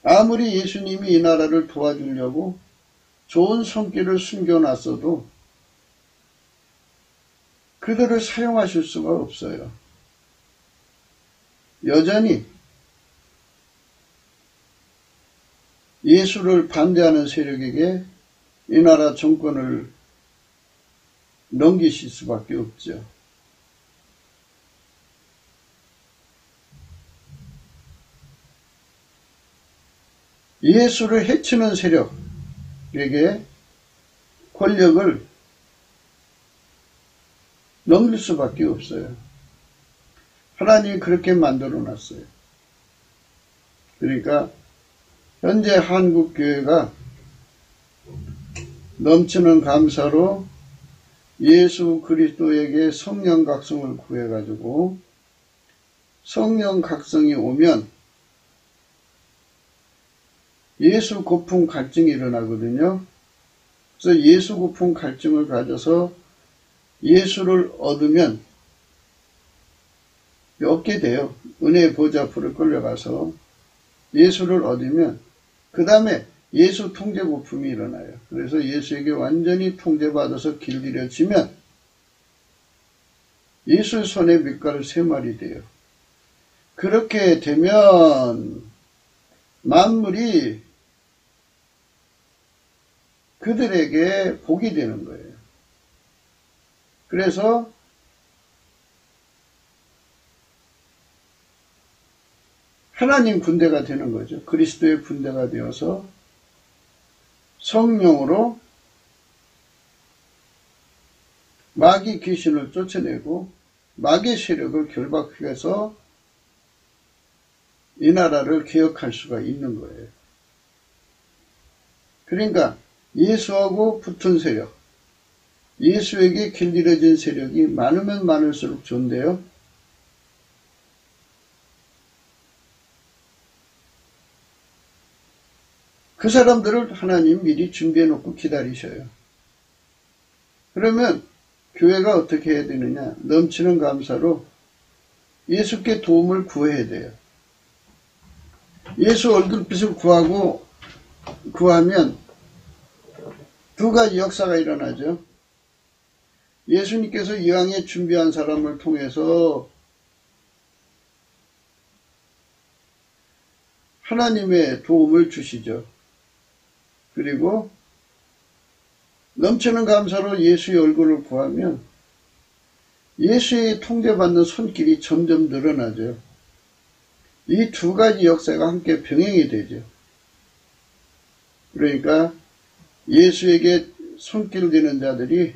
아무리 예수님이 이 나라를 도와주려고 좋은 손길을 숨겨놨어도 그들을 사용하실 수가 없어요. 여전히 예수를 반대하는 세력에게 이 나라 정권을 넘기실 수밖에 없죠. 예수를 해치는 세력에게 권력을 넘길 수밖에 없어요. 하나님이 그렇게 만들어 놨어요. 그러니까 현재 한국교회가 넘치는 감사로 예수 그리스도에게 성령 각성을 구해가지고 성령 각성이 오면 예수 고풍 갈증이 일어나거든요. 그래서 예수 고풍 갈증을 가져서 예수를 얻으면 얻게 돼요. 은혜의 보좌 앞으로 끌려가서 예수를 얻으면 그 다음에 예수 통제 고품이 일어나요. 그래서 예수에게 완전히 통제받아서 길들여지면 예수의 손에 밀가루 3마리 돼요. 그렇게 되면 만물이 그들에게 복이 되는 거예요. 그래서 하나님 군대가 되는 거죠. 그리스도의 군대가 되어서 성령으로 마귀 귀신을 쫓아내고 마귀 세력을 결박해서 이 나라를 개혁할 수가 있는 거예요. 그러니까 예수하고 붙은 세력, 예수에게 길들여진 세력이 많으면 많을수록 좋은데요. 그 사람들을 하나님 미리 준비해 놓고 기다리셔요. 그러면 교회가 어떻게 해야 되느냐? 넘치는 감사로 예수께 도움을 구해야 돼요. 예수 얼굴빛을 구하면 두 가지 역사가 일어나죠. 예수님께서 이왕에 준비한 사람을 통해서 하나님의 도움을 주시죠. 그리고 넘치는 감사로 예수의 얼굴을 구하면 예수의 통제받는 손길이 점점 늘어나죠. 이 두 가지 역사가 함께 병행이 되죠. 그러니까 예수에게 손길 대는 자들이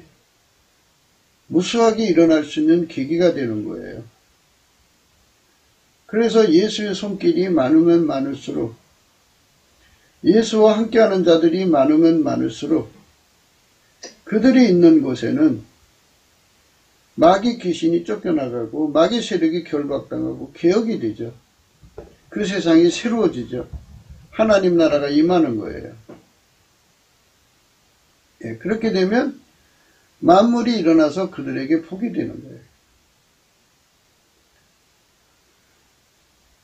무수하게 일어날 수 있는 계기가 되는 거예요. 그래서 예수의 손길이 많으면 많을수록, 예수와 함께하는 자들이 많으면 많을수록 그들이 있는 곳에는 마귀 귀신이 쫓겨나가고 마귀 세력이 결박당하고 개혁이 되죠. 그 세상이 새로워지죠. 하나님 나라가 임하는 거예요. 예, 그렇게 되면 만물이 일어나서 그들에게 복이 되는 거예요.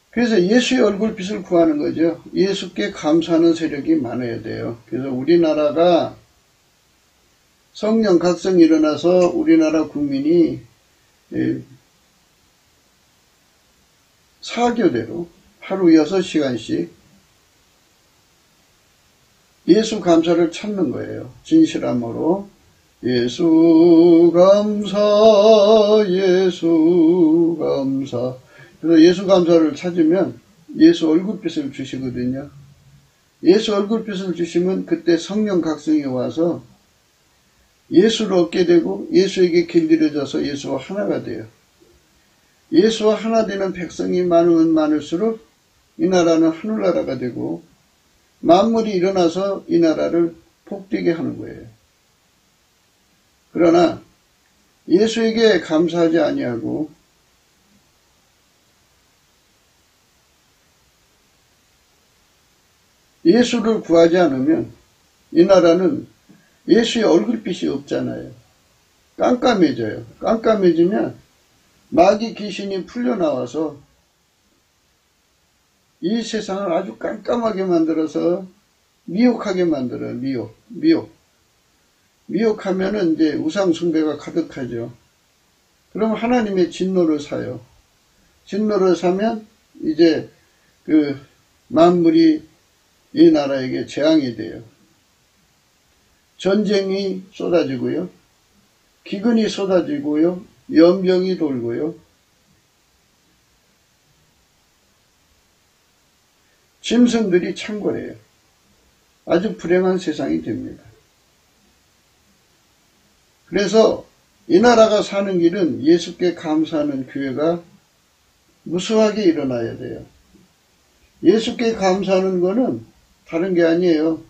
그래서 예수의 얼굴빛을 구하는 거죠. 예수께 감사하는 세력이 많아야 돼요. 그래서 우리나라가 성령 각성이 일어나서 우리나라 국민이 사교대로 하루 6시간씩 예수 감사를 찾는 거예요. 진실함으로 예수 감사, 예수 감사. 그래서 예수 감사를 찾으면 예수 얼굴빛을 주시거든요. 예수 얼굴빛을 주시면 그때 성령 각성이 와서 예수를 얻게 되고 예수에게 길들여져서 예수와 하나가 돼요. 예수와 하나 되는 백성이 많으면 많을수록 이 나라는 하늘나라가 되고 만물이 일어나서 이 나라를 복되게 하는 거예요. 그러나 예수에게 감사하지 아니하고 예수를 구하지 않으면 이 나라는 예수의 얼굴빛이 없잖아요. 깜깜해져요. 깜깜해지면 마귀 귀신이 풀려나와서 이 세상을 아주 깜깜하게 만들어서 미혹하게 만들어요. 미혹하면은 이제 우상숭배가 가득하죠. 그럼 하나님의 진노를 사요. 진노를 사면 이제 그 만물이 이 나라에게 재앙이 돼요. 전쟁이 쏟아지고요. 기근이 쏟아지고요. 연병이 돌고요. 짐승들이 창궐해요. 아주 불행한 세상이 됩니다. 그래서 이 나라가 사는 길은 예수께 감사하는 교회가 무수하게 일어나야 돼요. 예수께 감사하는 거는 다른 게 아니에요.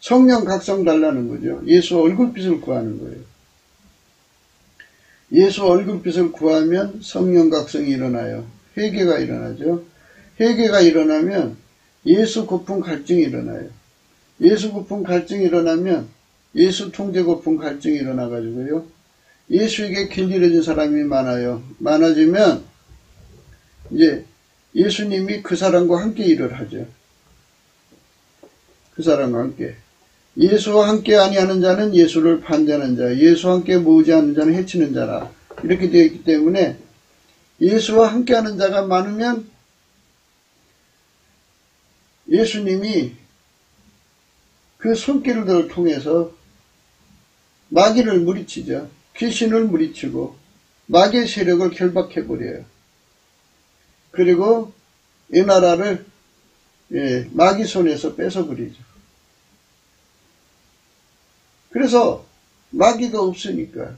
성령 각성 달라는 거죠. 예수 얼굴빛을 구하는 거예요. 예수 얼굴빛을 구하면 성령 각성이 일어나요. 회개가 일어나죠. 회개가 일어나면 예수 고품 갈증이 일어나요. 예수 고품 갈증이 일어나면 예수 통제 고품 갈증이 일어나가지고요. 예수에게 길들여진 사람이 많아요. 많아지면 이제 예수님이 그 사람과 함께 일을 하죠. 그 사람과 함께. 예수와 함께 아니하는 자는 예수를 반대하는 자, 예수와 함께 모으지 않는 자는 해치는 자라. 이렇게 되어 있기 때문에 예수와 함께하는 자가 많으면 예수님이 그 손길을 통해서 마귀를 물리치죠. 귀신을 물리치고 마귀의 세력을 결박해버려요. 그리고 이 나라를 마귀 손에서 뺏어버리죠. 그래서 마귀가 없으니까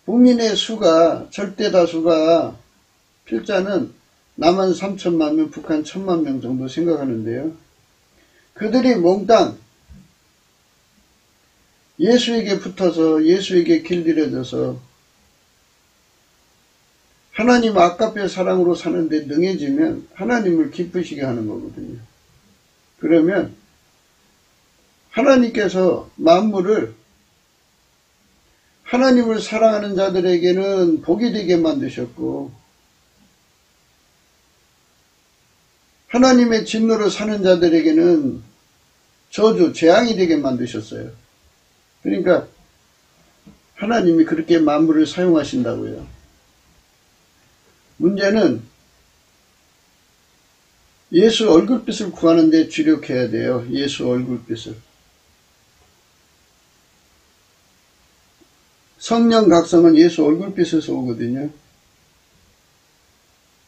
국민의 수가, 절대 다수가, 필자는 남한 3천만 명, 북한 1,000만 명 정도 생각하는데요. 그들이 몽땅 예수에게 붙어서 예수에게 길들여져서 하나님 아까페 사랑으로 사는데 능해지면 하나님을 기쁘시게 하는 거거든요. 그러면 하나님께서 만물을 하나님을 사랑하는 자들에게는 복이 되게 만드셨고 하나님의 진노로 사는 자들에게는 저주, 재앙이 되게 만드셨어요. 그러니까 하나님이 그렇게 만물을 사용하신다고요. 문제는 예수 얼굴빛을 구하는 데 주력해야 돼요. 예수 얼굴빛을. 성령 각성은 예수 얼굴빛에서 오거든요.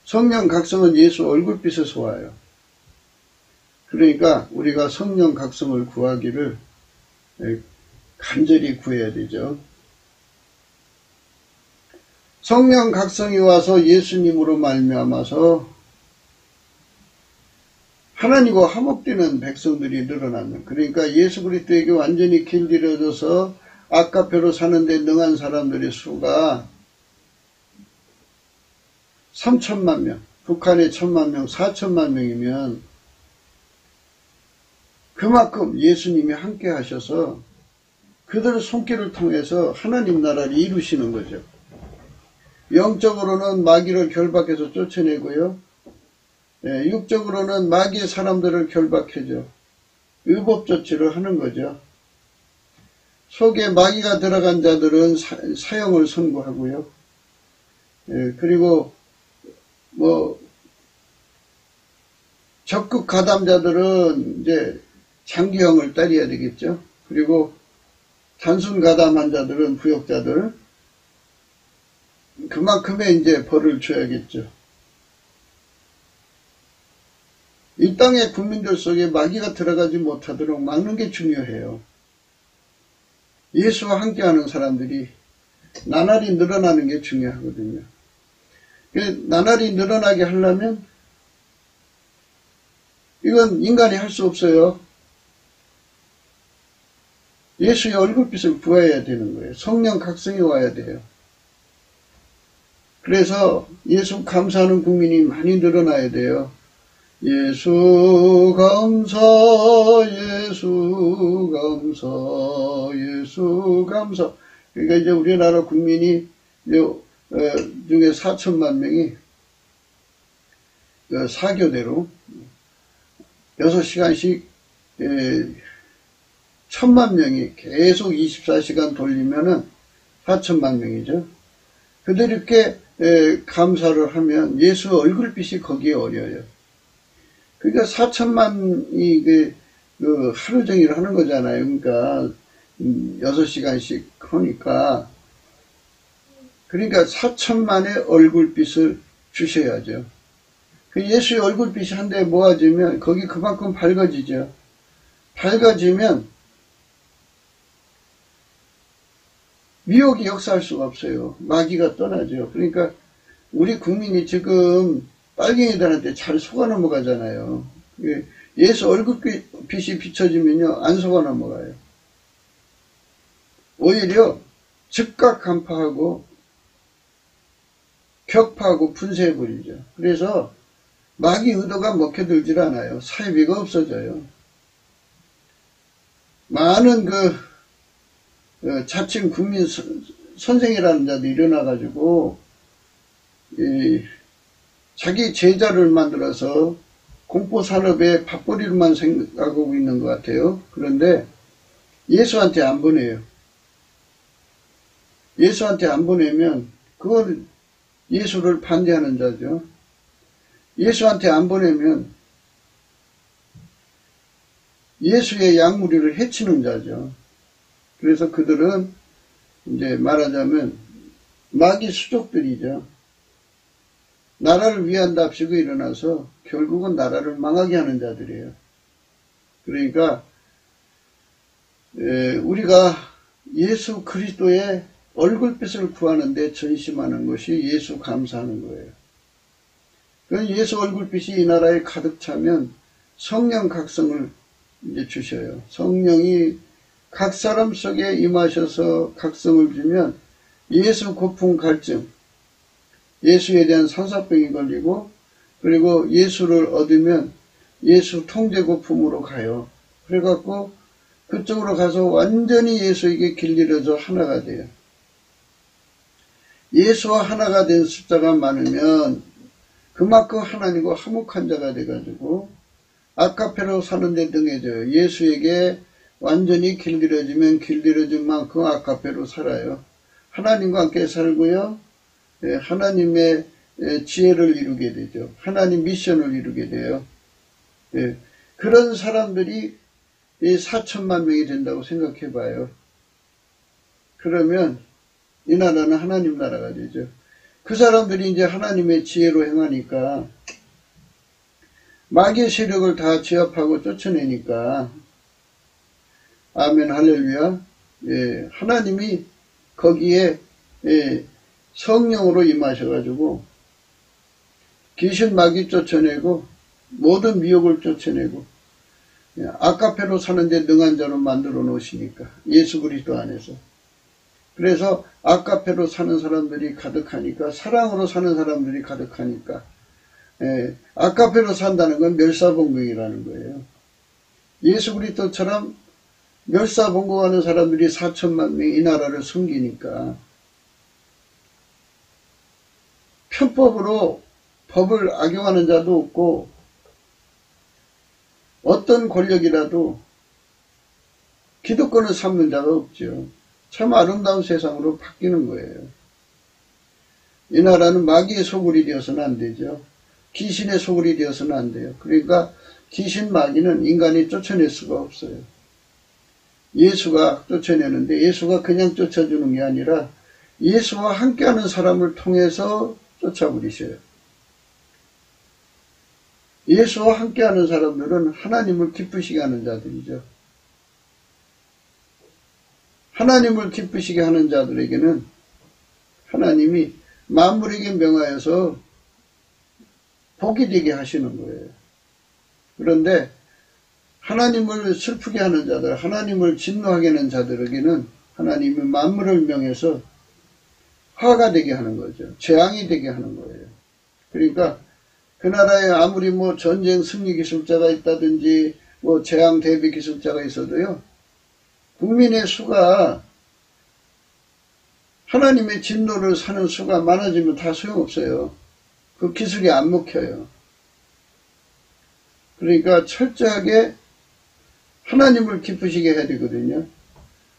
성령 각성은 예수 얼굴빛에서 와요. 그러니까 우리가 성령 각성을 구하기를 간절히 구해야 되죠. 성령 각성이 와서 예수님으로 말미암아서 하나님과 화목되는 백성들이 늘어나는, 그러니까 예수 그리스도에게 완전히 길들여져서 아까페로 사는데 능한 사람들의 수가 3천만 명, 북한에 1,000만 명, 4천만 명이면 그만큼 예수님이 함께 하셔서 그들의 손길을 통해서 하나님 나라를 이루시는 거죠. 영적으로는 마귀를 결박해서 쫓아내고요. 육적으로는 마귀의 사람들을 결박해줘. 의법 조치를 하는 거죠. 속에 마귀가 들어간 자들은 사형을 선고하고요. 그리고 적극 가담자들은 이제 장기형을 따려야 되겠죠. 그리고 단순 가담한 자들은 부역자들 그만큼의 이제 벌을 줘야겠죠. 이 땅의 국민들 속에 마귀가 들어가지 못하도록 막는 게 중요해요. 예수와 함께하는 사람들이 나날이 늘어나는 게 중요하거든요. 나날이 늘어나게 하려면 이건 인간이 할 수 없어요. 예수의 얼굴빛을 구해야 되는 거예요. 성령 각성이 와야 돼요. 그래서 예수 감사하는 국민이 많이 늘어나야 돼요. 예수 감사, 예수 감사, 예수 감사. 그러니까 이제 우리나라 국민이 중에 4천만 명이 사교대로 6시간씩 1,000만 명이 계속 24시간 돌리면은 4천만 명이죠. 그들이 이렇게 감사를 하면 예수 얼굴빛이 거기에 어려요. 그러니까 4천만이 하루 종일 하는 거잖아요. 그러니까 6시간씩 하니까. 그러니까 4천만의 얼굴빛을 주셔야죠. 그 예수의 얼굴빛이 한데 모아지면 거기 그만큼 밝아지죠. 밝아지면 미혹이 역사할 수가 없어요. 마귀가 떠나죠. 그러니까 우리 국민이 지금 빨갱이들한테 잘 속아 넘어가잖아요. 예수 얼굴빛이 비춰지면요 안 속아 넘어가요. 오히려 즉각 간파하고 격파하고 분쇄해버리죠. 그래서 마귀 의도가 먹혀들질 않아요. 사이비가 없어져요. 많은 자칭 국민 선생이라는 자도 일어나가지고 자기 제자를 만들어서 공포산업의 밥벌이로만 생각하고 있는 것 같아요. 그런데 예수한테 안 보내요. 예수한테 안 보내면 그건 예수를 반대하는 자죠. 예수한테 안 보내면 예수의 양무리를 해치는 자죠. 그래서 그들은 이제 말하자면 마귀 수족들이죠. 나라를 위한답시고 일어나서 결국은 나라를 망하게 하는 자들이에요. 그러니까 우리가 예수 그리스도의 얼굴빛을 구하는데 전심하는 것이 예수 감사하는 거예요. 그래서 예수 얼굴빛이 이 나라에 가득 차면 성령 각성을 이제 주셔요. 성령이 각 사람 속에 임하셔서 각성을 주면 예수 고풍 갈증, 예수에 대한 산사병이 걸리고, 그리고 예수를 얻으면 예수 통제 고품으로 가요. 그래갖고 그쪽으로 가서 완전히 예수에게 길들여져 하나가 돼요. 예수와 하나가 된 숫자가 많으면 그만큼 하나님과 화목한 자가 돼가지고 아카페로 사는데 능해져요. 예수에게 완전히 길들여지면 길들여진 만큼 아카페로 살아요. 하나님과 함께 살고요. 하나님의 지혜를 이루게 되죠. 하나님 미션을 이루게 돼요. 그런 사람들이 4천만 명이 된다고 생각해 봐요. 그러면 이 나라는 하나님 나라가 되죠. 그 사람들이 이제 하나님의 지혜로 행하니까 마귀의 세력을 다 제압하고 쫓아내니까 아멘 할렐루야. 하나님이 거기에 성령으로 임하셔가지고 귀신 마귀 쫓아내고 모든 미혹을 쫓아내고 아카페로 사는데 능한 자로 만들어 놓으시니까 예수 그리스도 안에서. 그래서 아카페로 사는 사람들이 가득하니까, 사랑으로 사는 사람들이 가득하니까, 아카페로 산다는 건 멸사봉공이라는 거예요. 예수 그리스도처럼 멸사봉공하는 사람들이 4천만 명이 이 나라를 숨기니까 편법으로 법을 악용하는 자도 없고 어떤 권력이라도 기득권을 삼는 자가 없죠. 참 아름다운 세상으로 바뀌는 거예요. 이 나라는 마귀의 소굴이 되어서는 안 되죠. 귀신의 소굴이 되어서는 안 돼요. 그러니까 귀신 마귀는 인간이 쫓아낼 수가 없어요. 예수가 쫓아내는데 예수가 그냥 쫓아주는 게 아니라 예수와 함께하는 사람을 통해서 쫓아버리셔요. 예수와 함께하는 사람들은 하나님을 기쁘시게 하는 자들이죠. 하나님을 기쁘시게 하는 자들에게는 하나님이 만물에게 명하여서 복이 되게 하시는 거예요. 그런데 하나님을 슬프게 하는 자들, 하나님을 진노하게 하는 자들에게는 하나님이 만물을 명해서 화가 되게 하는 거죠. 재앙이 되게 하는 거예요. 그러니까 그 나라에 아무리 뭐 전쟁 승리 기술자가 있다든지 뭐 재앙 대비 기술자가 있어도요, 국민의 수가 하나님의 진노를 사는 수가 많아지면 다 소용없어요. 그 기술이 안 먹혀요. 그러니까 철저하게 하나님을 기쁘시게 해야 되거든요.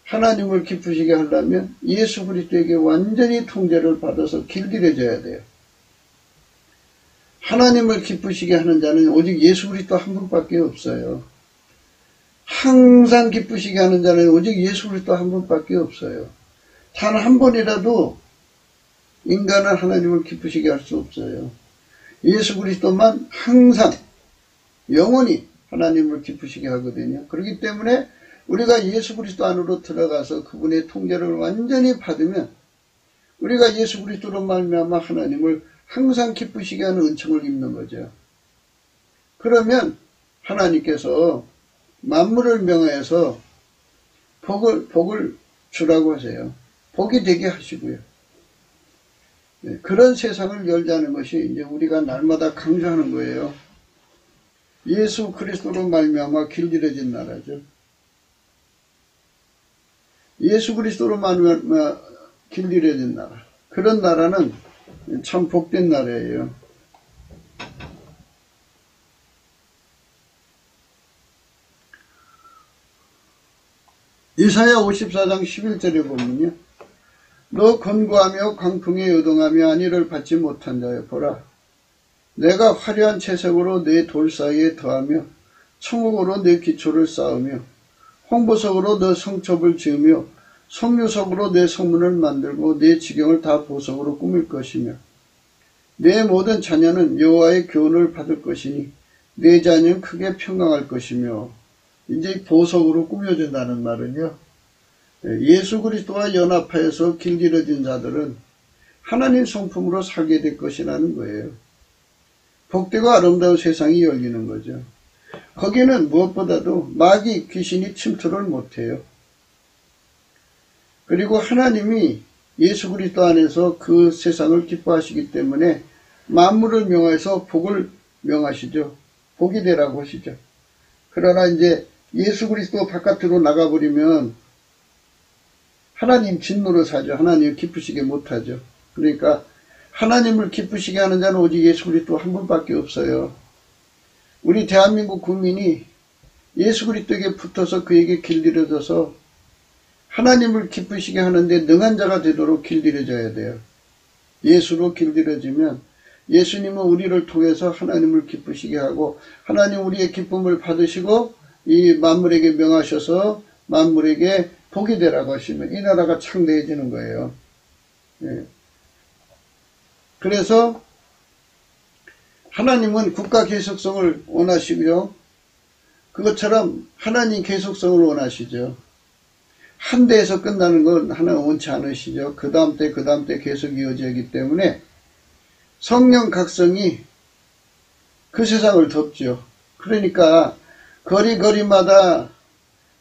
하나님을 기쁘시게 하려면 예수 그리스도에게 완전히 통제를 받아서 길들여져야 돼요. 하나님을 기쁘시게 하는 자는 오직 예수 그리스도 한 분밖에 없어요. 항상 기쁘시게 하는 자는 오직 예수 그리스도 한 분밖에 없어요. 단 한 번이라도 인간은 하나님을 기쁘시게 할 수 없어요. 예수 그리스도만 항상 영원히 하나님을 기쁘시게 하거든요. 그렇기 때문에 우리가 예수 그리스도 안으로 들어가서 그분의 통제를 완전히 받으면 우리가 예수 그리스도로 말미암아 하나님을 항상 기쁘시게 하는 은총을 입는 거죠. 그러면 하나님께서 만물을 명하여서 복을 주라고 하세요. 복이 되게 하시고요. 그런 세상을 열자는 것이 이제 우리가 날마다 강조하는 거예요. 예수 그리스도로 말미암아 길들여진 나라죠. 예수 그리스도로 말미암아 길들여진 나라. 그런 나라는 참 복된 나라예요. 이사야 54장 11절에 보면요. 너 권고하며 광풍에 요동하며 안위를 받지 못한 자여 보라. 내가 화려한 채색으로 내 돌 사이에 더하며 청옥으로 내 기초를 쌓으며 홍보석으로 너 성첩을 지으며 성류석으로 내 성문을 만들고 내 지경을 다 보석으로 꾸밀 것이며 내 모든 자녀는 여호와의 교훈을 받을 것이니 내 자녀는 크게 평강할 것이며. 이제 보석으로 꾸며준다는 말은요, 예수 그리스도와 연합하여서 길들여진 자들은 하나님 성품으로 살게 될 것이라는 거예요. 복되고 아름다운 세상이 열리는 거죠. 거기는 무엇보다도 마귀 귀신이 침투를 못해요. 그리고 하나님이 예수 그리스도 안에서 그 세상을 기뻐하시기 때문에 만물을 명하여서 복을 명하시죠. 복이 되라고 하시죠. 그러나 이제 예수 그리스도 바깥으로 나가버리면 하나님 진노로 사죠. 하나님 기쁘시게 못하죠. 그러니까 하나님을 기쁘시게 하는 자는 오직 예수 그리스도 한 분밖에 없어요. 우리 대한민국 국민이 예수 그리스도에게 붙어서 그에게 길들여져서 하나님을 기쁘시게 하는데 능한 자가 되도록 길들여져야 돼요. 예수로 길들여지면 예수님은 우리를 통해서 하나님을 기쁘시게 하고 하나님 우리의 기쁨을 받으시고 이 만물에게 명하셔서 만물에게 복이 되라고 하시면 이 나라가 창대해지는 거예요. 예. 그래서 하나님은 국가 계속성을 원하시고요. 그것처럼 하나님 계속성을 원하시죠. 한 대에서 끝나는 건 하나 원치 않으시죠. 그 다음 때 계속 이어지기 때문에 성령 각성이 그 세상을 덮죠. 그러니까 거리마다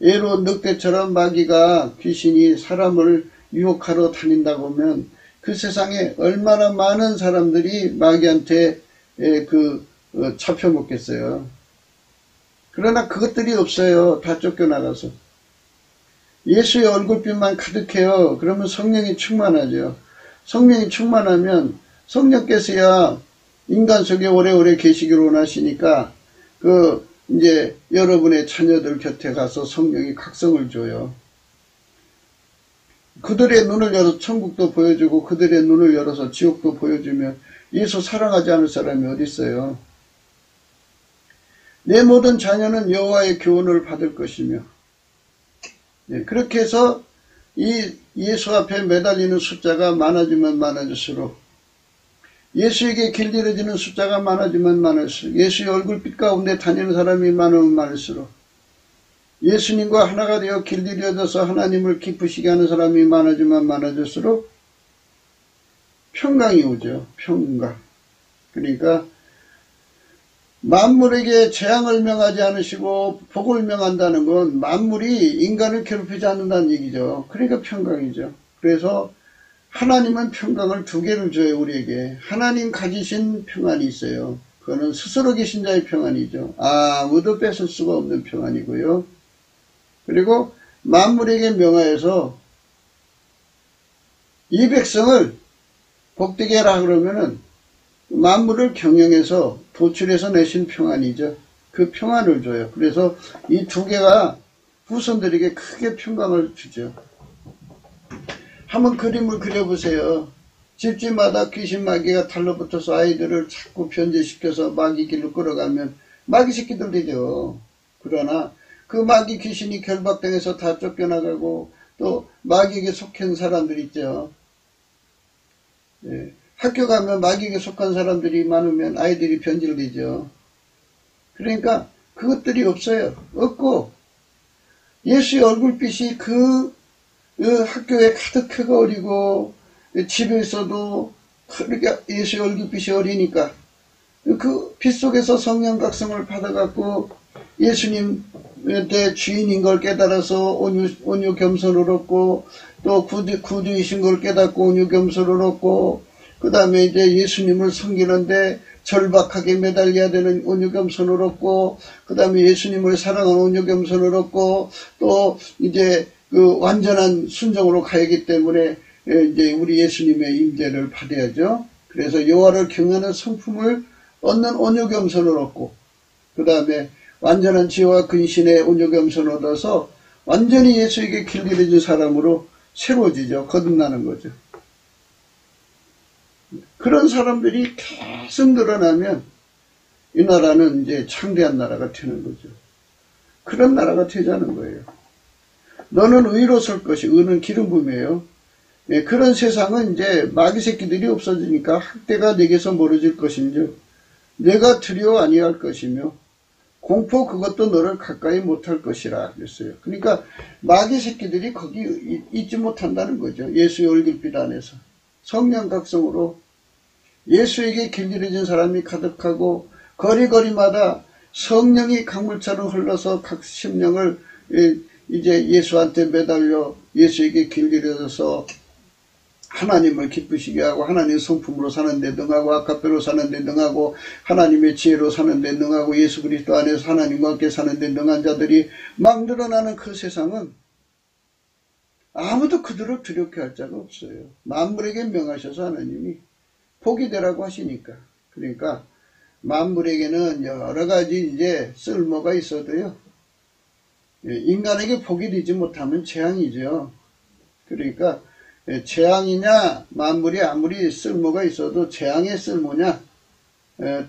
예로 늑대처럼 마귀가 귀신이 사람을 유혹하러 다닌다고 하면 그 세상에 얼마나 많은 사람들이 마귀한테 잡혀먹겠어요. 그러나 그것들이 없어요. 다 쫓겨나가서. 예수의 얼굴빛만 가득해요. 그러면 성령이 충만하죠. 성령이 충만하면 성령께서야 인간 속에 오래오래 계시기를 원하시니까 이제 여러분의 자녀들 곁에 가서 성령이 각성을 줘요. 그들의 눈을 열어서 천국도 보여주고 그들의 눈을 열어서 지옥도 보여주면 예수 사랑하지 않을 사람이 어디 있어요. 내 모든 자녀는 여호와의 교훈을 받을 것이며 그렇게 해서 이 예수 앞에 매달리는 숫자가 많아지면 많아질수록 예수에게 길들여지는 숫자가 많아지면 많을수록 예수의 얼굴빛 가운데 다니는 사람이 많으면 많을수록 예수님과 하나가 되어 길들여져서 하나님을 기쁘시게 하는 사람이 많아지면 많아질수록 평강이 오죠. 평강. 그러니까 만물에게 재앙을 명하지 않으시고 복을 명한다는 건 만물이 인간을 괴롭히지 않는다는 얘기죠. 그러니까 평강이죠. 그래서 하나님은 평강을 두 개를 줘요. 우리에게. 하나님 가지신 평안이 있어요. 그거는 스스로 계신 자의 평안이죠. 아무도 뺏을 수가 없는 평안이고요. 그리고 만물에게 명하여서 이 백성을 복되게 해라 그러면은 만물을 경영해서 도출해서 내신 평안이죠. 그 평안을 줘요. 그래서 이 두 개가 후손들에게 크게 평강을 주죠. 한번 그림을 그려보세요. 집집마다 귀신 마귀가 달라붙어서 아이들을 자꾸 변제시켜서 마귀 길로 끌어가면 마귀 새끼들 되죠. 그러나 그 마귀 귀신이 결박당해서 다 쫓겨나가고 또 마귀에게 속한 사람들 있죠. 예. 학교 가면 마귀에게 속한 사람들이 많으면 아이들이 변질되죠. 그러니까 그것들이 없어요. 없고 예수의 얼굴빛이 그 학교에 가득하고 어리고 집에서도 그러니까 예수의 얼굴빛이 어리니까 그 빛 속에서 성령 각성을 받아갖고 예수님의 주인인 걸 깨달아서 온유 겸손을 얻고 또 구주이신 걸 깨닫고 온유 겸손을 얻고 그 다음에 이제 예수님을 섬기는데 절박하게 매달려야 되는 온유 겸손을 얻고 그 다음에 예수님을 사랑하는 온유 겸손을 얻고 또 이제 그 완전한 순종으로 가야기 때문에 이제 우리 예수님의 임재를 받아야죠. 그래서 여호와를 경외하는 성품을 얻는 온유 겸손을 얻고 그 다음에 완전한 지혜와 근신의 온유 겸손을 얻어서 완전히 예수에게 길들여진 사람으로 새로워지죠. 거듭나는 거죠. 그런 사람들이 계속 늘어나면 이 나라는 이제 창대한 나라가 되는 거죠. 그런 나라가 되자는 거예요. 너는 의로 설 것이 의는 기름 부음이에요. 예, 그런 세상은 이제 마귀 새끼들이 없어지니까 학대가 내게서 멀어질 것인지 내가 두려워 아니할 것이며 공포 그것도 너를 가까이 못할 것이라 그랬어요. 그러니까 마귀 새끼들이 거기 있지 못한다는 거죠. 예수의 얼굴빛 안에서. 성령 각성으로 예수에게 길들여진 사람이 가득하고 거리거리마다 성령이 강물처럼 흘러서 각 심령을 이제 예수한테 매달려 예수에게 길들여져서 하나님을 기쁘시게 하고 하나님의 성품으로 사는 데 능하고 아카페로 사는 데 능하고 하나님의 지혜로 사는 데 능하고 예수 그리스도 안에서 하나님과 함께 사는 데 능한 자들이 막 늘어나는 그 세상은 아무도 그들을 두렵게 할 자가 없어요. 만물에게 명하셔서 하나님이 복이 되라고 하시니까. 그러니까 만물에게는 여러 가지 이제 쓸모가 있어도요. 인간에게 복이 되지 못하면 재앙이죠. 그러니까 재앙이냐 만물이 아무리 쓸모가 있어도 재앙의 쓸모냐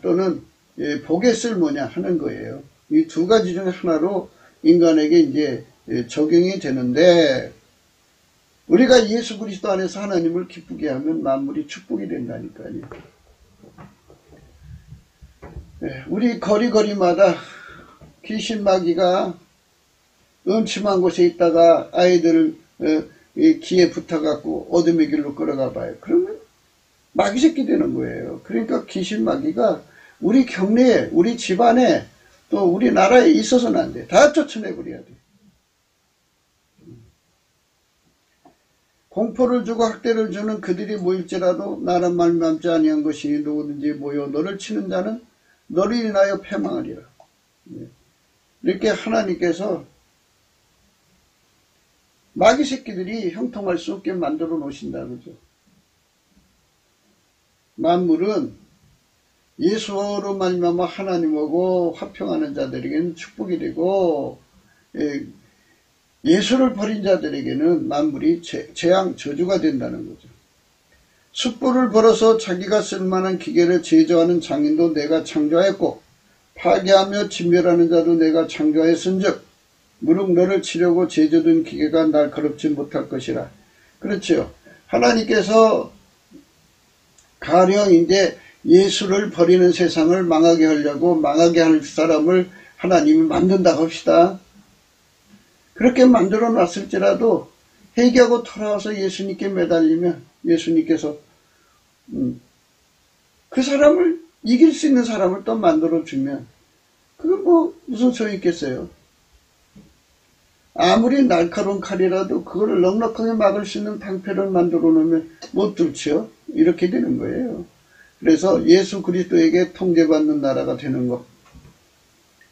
또는 복의 쓸모냐 하는 거예요. 이 두 가지 중 하나로 인간에게 이제 적용이 되는데 우리가 예수 그리스도 안에서 하나님을 기쁘게 하면 만물이 축복이 된다니까요. 우리 거리거리마다 귀신 마귀가 음침한 곳에 있다가 아이들을 기에 붙어갖고 어둠의 길로 끌어가 봐요. 그러면 마귀 새끼 되는 거예요. 그러니까 귀신 마귀가 우리 경내에, 우리 집안에, 또 우리나라에 있어서는 안 돼. 다 쫓아내버려야 돼. 공포를 주고 학대를 주는 그들이 모일지라도 나는 말미암지 아니한 것이니 누구든지 모여 너를 치는 자는 너를 인하여 패망하리라. 이렇게 하나님께서 마귀 새끼들이 형통할 수 없게 만들어 놓으신다 그죠. 만물은 예수로 말미암아 하나님하고 화평하는 자들에게는 축복이 되고 예수를 버린 자들에게는 만물이 재앙 저주가 된다는 거죠. 숯불을 벌어서 자기가 쓸만한 기계를 제조하는 장인도 내가 창조하였고 파괴하며 진멸하는 자도 내가 창조하였은즉 무릇 너를 치려고 제조된 기계가 날카롭지 못할 것이라. 그렇죠. 하나님께서 가령 이제 예수를 버리는 세상을 망하게 하려고 망하게 할 사람을 하나님이 만든다고 합시다. 그렇게 만들어 놨을지라도 회개하고 돌아와서 예수님께 매달리면 예수님께서 그 사람을 이길 수 있는 사람을 또 만들어 주면 그건 뭐 무슨 소용이 있겠어요. 아무리 날카로운 칼이라도 그거를 넉넉하게 막을 수 있는 방패를 만들어 놓으면 못 뚫죠. 이렇게 되는 거예요. 그래서 예수 그리스도에게 통제받는 나라가 되는 것.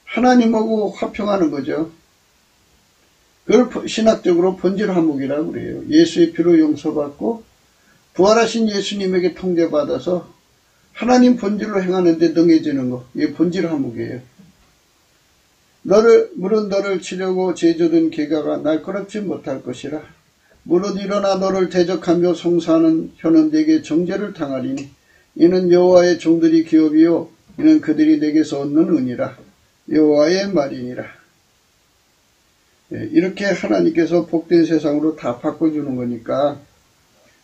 하나님하고 화평하는 거죠. 그걸 신학적으로 본질 화목이라고 그래요. 예수의 피로 용서받고 부활하신 예수님에게 통제받아서 하나님 본질로 행하는 데 능해지는 것. 이게 본질 화목이에요. 무릇 너를 치려고 제조된 기계가 날카롭지 못할 것이라. 무릇 일어나 너를 대적하며 송사하는 현원들에게 정죄를 당하리니 이는 여호와의 종들이 기업이요 이는 그들이 내게서 얻는 은이라. 여호와의 말이니라. 이렇게 하나님께서 복된 세상으로 다 바꿔주는 거니까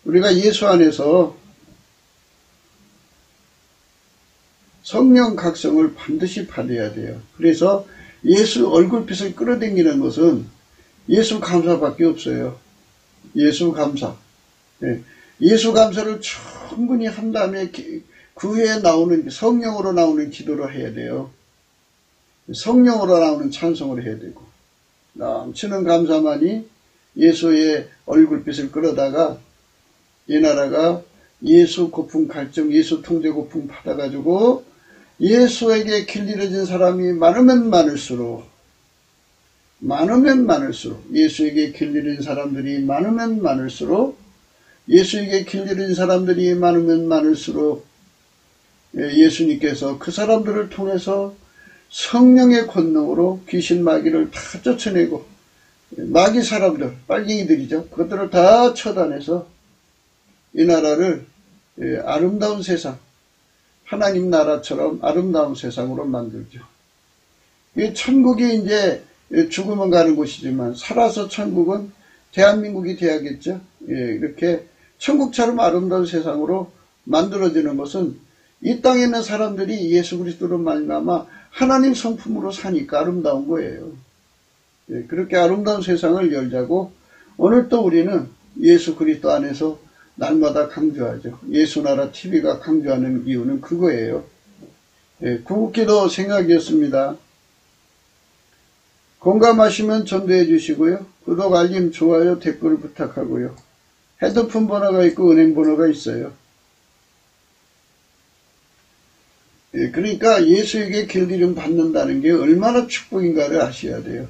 우리가 예수 안에서 성령 각성을 반드시 받아야 돼요. 그래서 예수 얼굴빛을 끌어당기는 것은 예수 감사밖에 없어요. 예수 감사. 예수 감사를 충분히 한 다음에 그 후에 나오는 성령으로 나오는 기도를 해야 돼요. 성령으로 나오는 찬송을 해야 되고 넘치는 감사만이 예수의 얼굴빛을 끌어다가 이 나라가 예수 고풍 갈증, 예수 통제 고풍 받아가지고 예수에게 길들여진 사람이 많으면 많을수록 예수에게 길들여진 사람들이 많으면 많을수록 예수에게 길들여진 사람들이 많으면 많을수록 예수님께서 그 사람들을 통해서 성령의 권능으로 귀신 마귀를 다 쫓아내고 마귀 사람들, 빨갱이들이죠. 그것들을 다 처단해서 이 나라를 아름다운 세상, 하나님 나라처럼 아름다운 세상으로 만들죠. 이 천국이 이제 죽으면 가는 곳이지만 살아서 천국은 대한민국이 돼야겠죠. 이렇게 천국처럼 아름다운 세상으로 만들어지는 것은 이 땅에 있는 사람들이 예수 그리스도로 말미암아 하나님 성품으로 사니까 아름다운 거예요. 예, 그렇게 아름다운 세상을 열자고 오늘 또 우리는 예수 그리스도 안에서 날마다 강조하죠. 예수나라 TV가 강조하는 이유는 그거예요. 예, 궁극기도 생각이었습니다. 공감하시면 전도해 주시고요. 구독, 알림, 좋아요, 댓글 부탁하고요. 핸드폰 번호가 있고 은행 번호가 있어요. 예, 그러니까 예수에게 길들임 받는다는 게 얼마나 축복인가를 아셔야 돼요.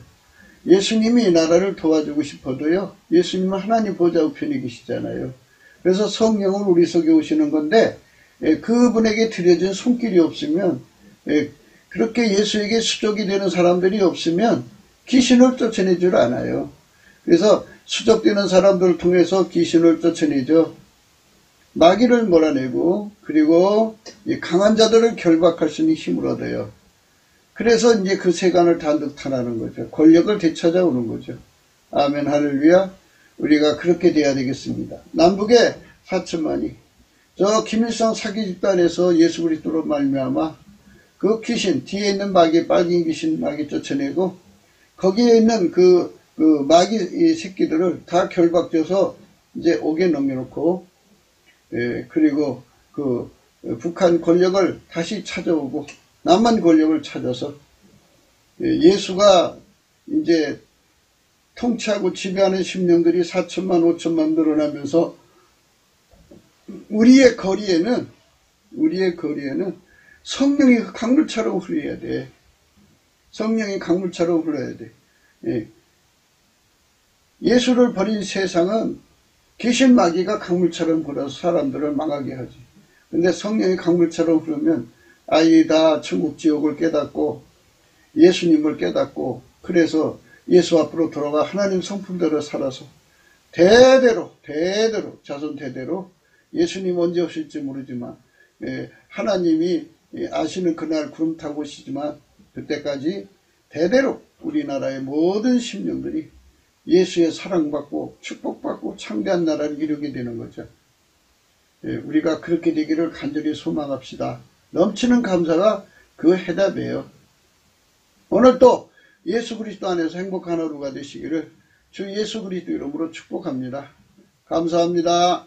예수님이 이 나라를 도와주고 싶어도요. 예수님은 하나님 보좌 우편에 계시잖아요. 그래서 성령을 우리 속에 오시는 건데 그분에게 드려진 손길이 없으면 그렇게 예수에게 수족이 되는 사람들이 없으면 귀신을 쫓아내질 않아요. 그래서 수족되는 사람들을 통해서 귀신을 쫓아내죠. 마귀를 몰아내고 그리고 강한 자들을 결박할 수 있는 힘을 얻어요. 그래서 이제 그 세간을 단독탄하는 거죠. 권력을 되찾아오는 거죠. 아멘 할렐루야. 우리가 그렇게 돼야 되겠습니다. 남북의 4천만이 저 김일성 사기 집단에서 예수 그리스도로 말미암아 그 귀신 뒤에 있는 마귀 빨갱이 귀신 마귀 쫓아내고 거기에 있는 그 마귀 새끼들을 다 결박져서 이제 옥에 넘겨놓고 그리고 그 북한 권력을 다시 찾아오고 남한 권력을 찾아서 예수가 이제 통치하고 지배하는 심령들이 4천만 5천만 늘어나면서 우리의 거리에는 성령이 강물처럼 흘러야 돼. 성령이 강물처럼 흘러야 돼. 예수를 버린 세상은 귀신 마귀가 강물처럼 흘러서 사람들을 망하게 하지. 근데 성령이 강물처럼 흐르면 아이다 천국 지옥을 깨닫고 예수님을 깨닫고 그래서 예수 앞으로 돌아가 하나님 성품대로 살아서 대대로 자손 대대로 예수님 언제 오실지 모르지만 하나님이 아시는 그날 구름 타고 오시지만 그때까지 대대로 우리나라의 모든 심령들이 예수의 사랑받고 축복받고 창대한 나라를 이루게 되는 거죠. 우리가 그렇게 되기를 간절히 소망합시다. 넘치는 감사가 그 해답이에요. 오늘 또 예수 그리스도 안에서 행복한 하루가 되시기를 주 예수 그리스도 이름으로 축복합니다. 감사합니다.